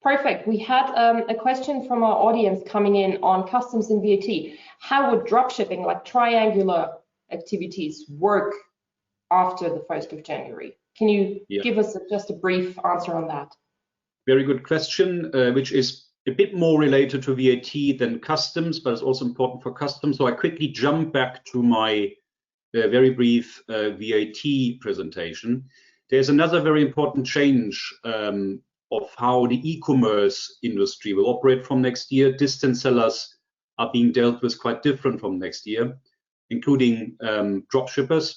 Perfect. We had a question from our audience coming in on customs and VAT. How would dropshipping, like triangular activities, work after the 1st of January? Can you give us just a brief answer on that? Very good question, which is a bit more related to VAT than customs, but it's also important for customs. So I quickly jump back to my very brief VAT presentation, there's another very important change of how the e-commerce industry will operate from next year. Distance sellers are being dealt with quite different from next year, including dropshippers.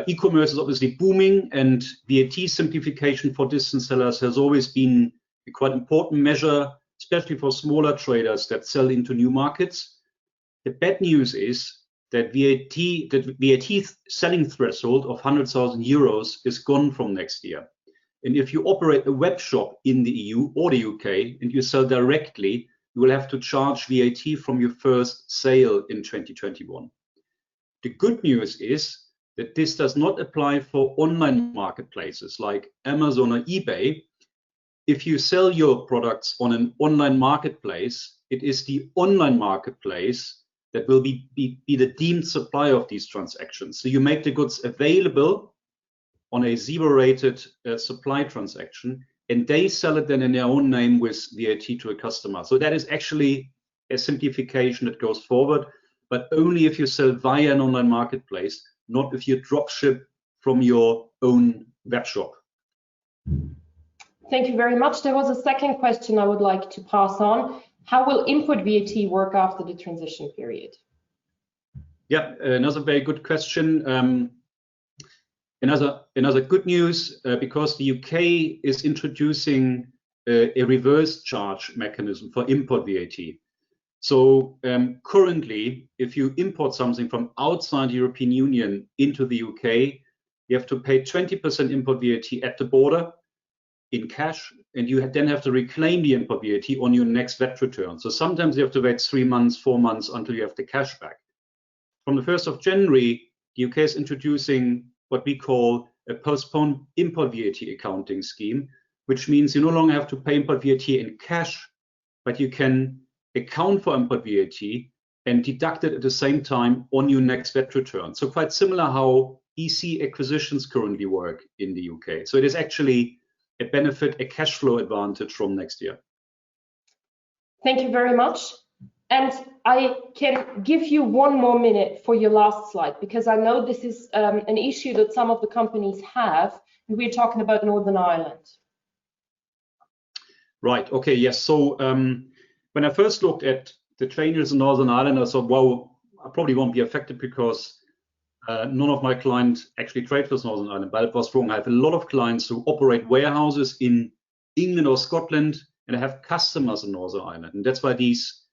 E-commerce is obviously booming, and VAT simplification for distance sellers has always been a quite important measure, especially for smaller traders that sell into new markets. The bad news is that VAT selling threshold of 100,000 euros is gone from next year. And if you operate a web shop in the EU or the UK and you sell directly, you will have to charge VAT from your first sale in 2021. The good news is that this does not apply for online marketplaces like Amazon or eBay. If you sell your products on an online marketplace, it is the online marketplace that will be the deemed supplier of these transactions. So you make the goods available on a zero-rated supply transaction, and they sell it then in their own name with VAT to a customer. So that is actually a simplification that goes forward, but only if you sell via an online marketplace, not if you drop ship from your own web shop. Thank you very much. There was a second question I would like to pass on. How will input VAT work after the transition period? Yeah, another very good question. Another good news, because the UK is introducing a reverse charge mechanism for import VAT. So currently, if you import something from outside the European Union into the UK, you have to pay 20% import VAT at the border in cash, and you then have to reclaim the import VAT on your next VAT return. So sometimes you have to wait 3 months, 4 months until you have the cash back. From the 1st of January, the UK is introducing what we call a postponed import VAT accounting scheme, which means you no longer have to pay import VAT in cash, but you can account for import VAT and deduct it at the same time on your next VAT return. So quite similar how EC acquisitions currently work in the UK. So it is actually a benefit, a cash flow advantage from next year. Thank you very much. And I can give you 1 more minute for your last slide, because I know this is an issue that some of the companies have, and we're talking about Northern Ireland. Right, okay, yes. So when I first looked at the changes in Northern Ireland, I thought, well, I probably won't be affected because none of my clients actually trade with Northern Ireland, but it was wrong. I have a lot of clients who operate warehouses in England or Scotland, and I have customers in Northern Ireland. And that's why these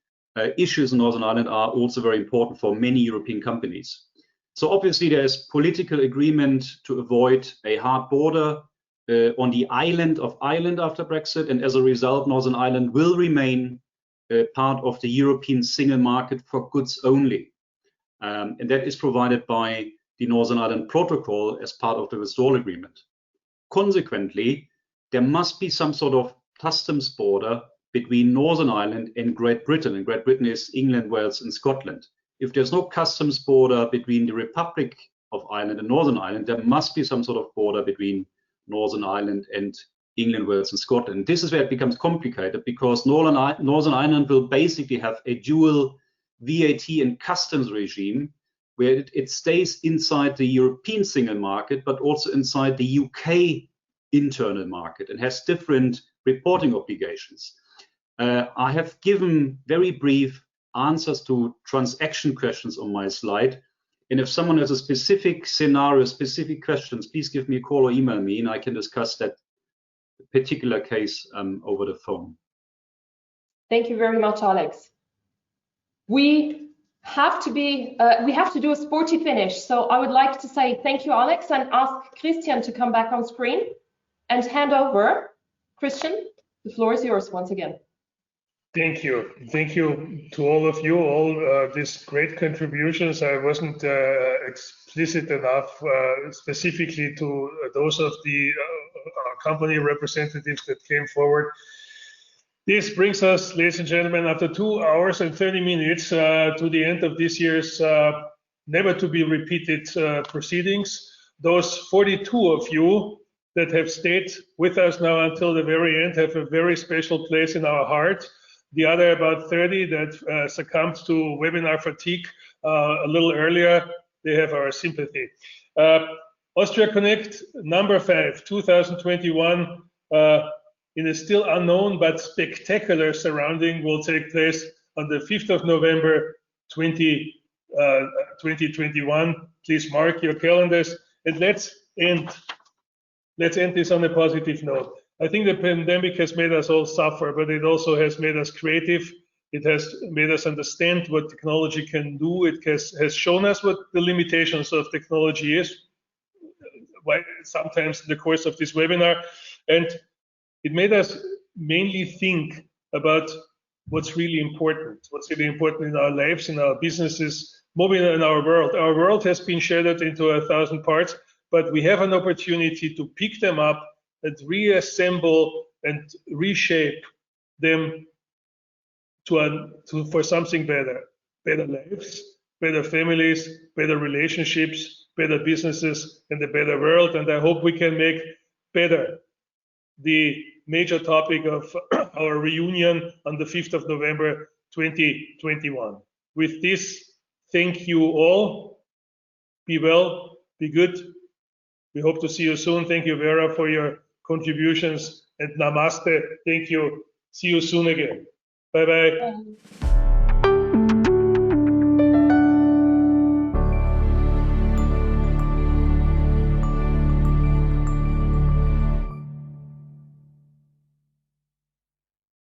issues in Northern Ireland are also very important for many European companies. So obviously there's political agreement to avoid a hard border on the island of Ireland after Brexit, and as a result, Northern Ireland will remain part of the European single market for goods only. And that is provided by the Northern Ireland Protocol as part of the withdrawal agreement. Consequently, there must be some sort of customs border between Northern Ireland and Great Britain, and Great Britain is England, Wales, and Scotland. If there's no customs border between the Republic of Ireland and Northern Ireland, there must be some sort of border between Northern Ireland and England, Wales, and Scotland. This is where it becomes complicated, because Northern Ireland will basically have a dual VAT and customs regime where it stays inside the European single market, but also inside the UK internal market, and has different reporting obligations. I have given very brief answers to transaction questions on my slide. And if someone has a specific scenario, specific questions, please give me a call or email me, and I can discuss that particular case over the phone. Thank you very much, Alex. We have to do a sporty finish. So I would like to say thank you, Alex, and ask Christian to come back on screen and hand over. Christian, the floor is yours once again. Thank you. Thank you to all of you, all these great contributions. I wasn't explicit enough specifically to those of the company representatives that came forward. This brings us, ladies and gentlemen, after 2 hours and 30 minutes to the end of this year's never to be repeated proceedings. Those 42 of you that have stayed with us now until the very end have a very special place in our heart. The other about 30 that succumbed to webinar fatigue a little earlier, they have our sympathy. Austria Connect number 5, 2021, in a still unknown but spectacular surrounding, will take place on the 5th of November 2021. Please mark your calendars, and let's end this on a positive note. I think the pandemic has made us all suffer, but it also has made us creative. It has made us understand what technology can do. It has shown us what the limitations of technology is, sometimes in the course of this webinar. And it made us mainly think about what's really important in our lives, in our businesses, moving in our world. Our world has been shattered into 1,000 parts, but we have an opportunity to pick them up and reassemble and reshape them for something better. Better lives, better families, better relationships, better businesses, and a better world. And I hope we can make better the major topic of our reunion on the 5th of November 2021. With this, thank you all. Be well, be good. We hope to see you soon. Thank you, Vera, for your contributions, and namaste. Thank you. See you soon again. Bye-bye.